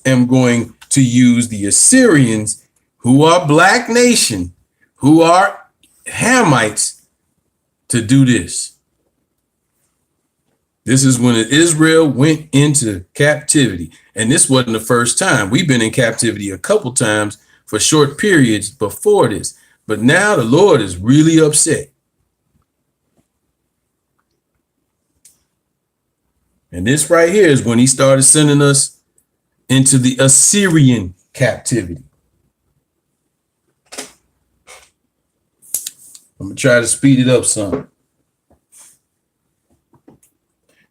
am going to use the Assyrians, who are black nation, who are Hamites, to do this. This is when Israel went into captivity. And this wasn't the first time. We've been in captivity a couple times for short periods before this. But now the Lord is really upset. And this right here is when he started sending us into the Assyrian captivity. I'm going to try to speed it up some.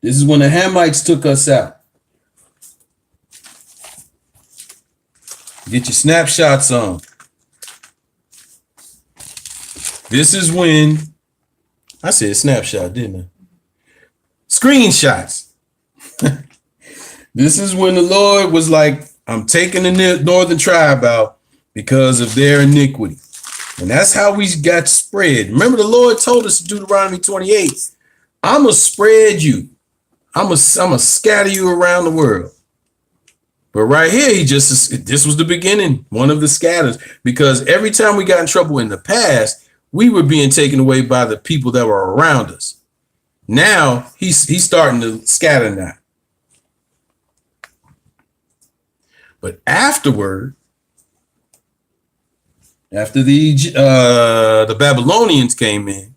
This is when the Hamites took us out. Get your snapshots on. This is when, I said snapshot, didn't I? Screenshots. This is when the Lord was like, I'm taking the northern tribe out because of their iniquity. And that's how we got spread. Remember, the Lord told us in Deuteronomy 28, I'm going to spread you. I'm going to scatter you around the world. But right here, this was the beginning, one of the scatters, because every time we got in trouble in the past, we were being taken away by the people that were around us. Now he's starting to scatter now. But afterward, after the Babylonians came in,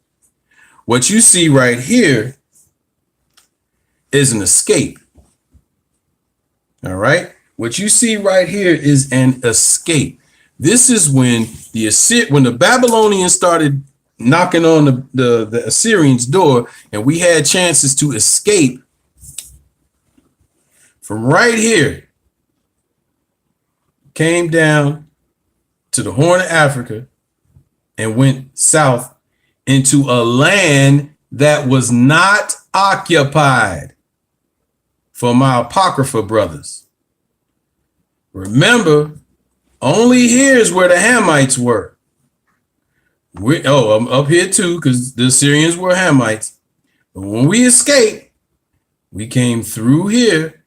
what you see right here is an escape. All right. What you see right here is an escape. This is when the Babylonians started knocking on the Assyrians' door, and we had chances to escape from right here. Came down to the Horn of Africa and went south into a land that was not occupied. For my Apocrypha brothers, remember, only here is where the Hamites were. I'm up here too, because the Assyrians were Hamites. But when we escaped, we came through here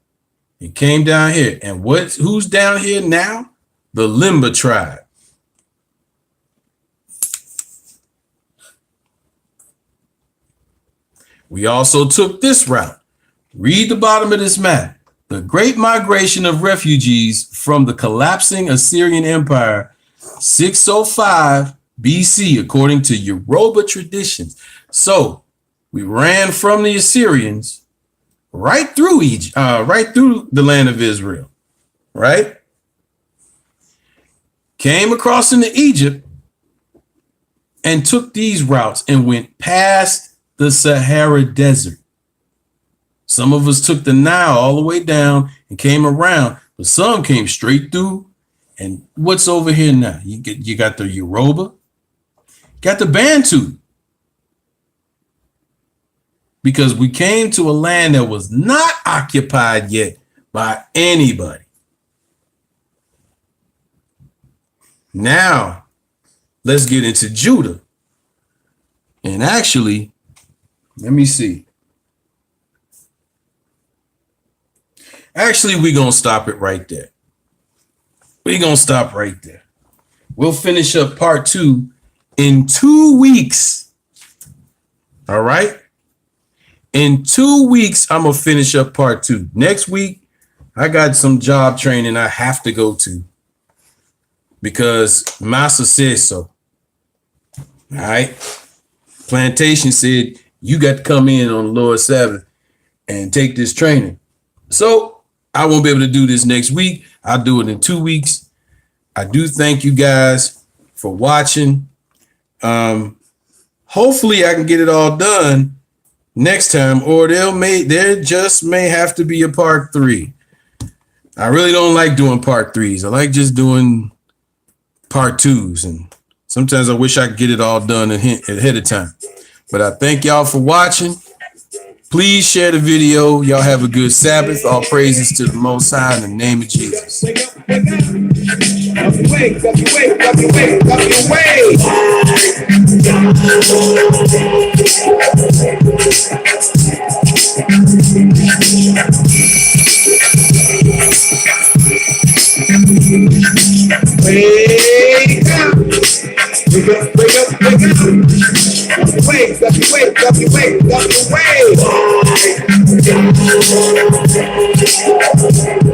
and came down here. And who's down here now? The Limba tribe. We also took this route. Read the bottom of this map. The great migration of refugees from the collapsing Assyrian Empire, 605 BC, according to Yoruba traditions. So we ran from the Assyrians right through Egypt, right through the land of Israel, right? Came across into Egypt and took these routes and went past the Sahara Desert. Some of us took the Nile all the way down and came around, but some came straight through. And what's over here now? You got the Yoruba, got the Bantu. Because we came to a land that was not occupied yet by anybody. Now, let's get into Judah. And actually, let me see. Actually, we're going to stop it right there. We're going to stop right there. We'll finish up part 2 in 2 weeks. All right? In 2 weeks, I'm going to finish up part 2. Next week, I got some job training I have to go to because Massa says so. All right? Plantation said, you got to come in on the Lord's Sabbath and take this training. So I won't be able to do this next week. I'll do it in 2 weeks. I do thank you guys for watching. Hopefully I can get it all done next time, or there just may have to be a part 3. I really don't like doing part 3s. I like just doing part 2s, and sometimes I wish I could get it all done ahead of time. But I thank y'all for watching. Please share the video. Y'all have a good Sabbath. All praises to the Most High in the name of Jesus. Wake up,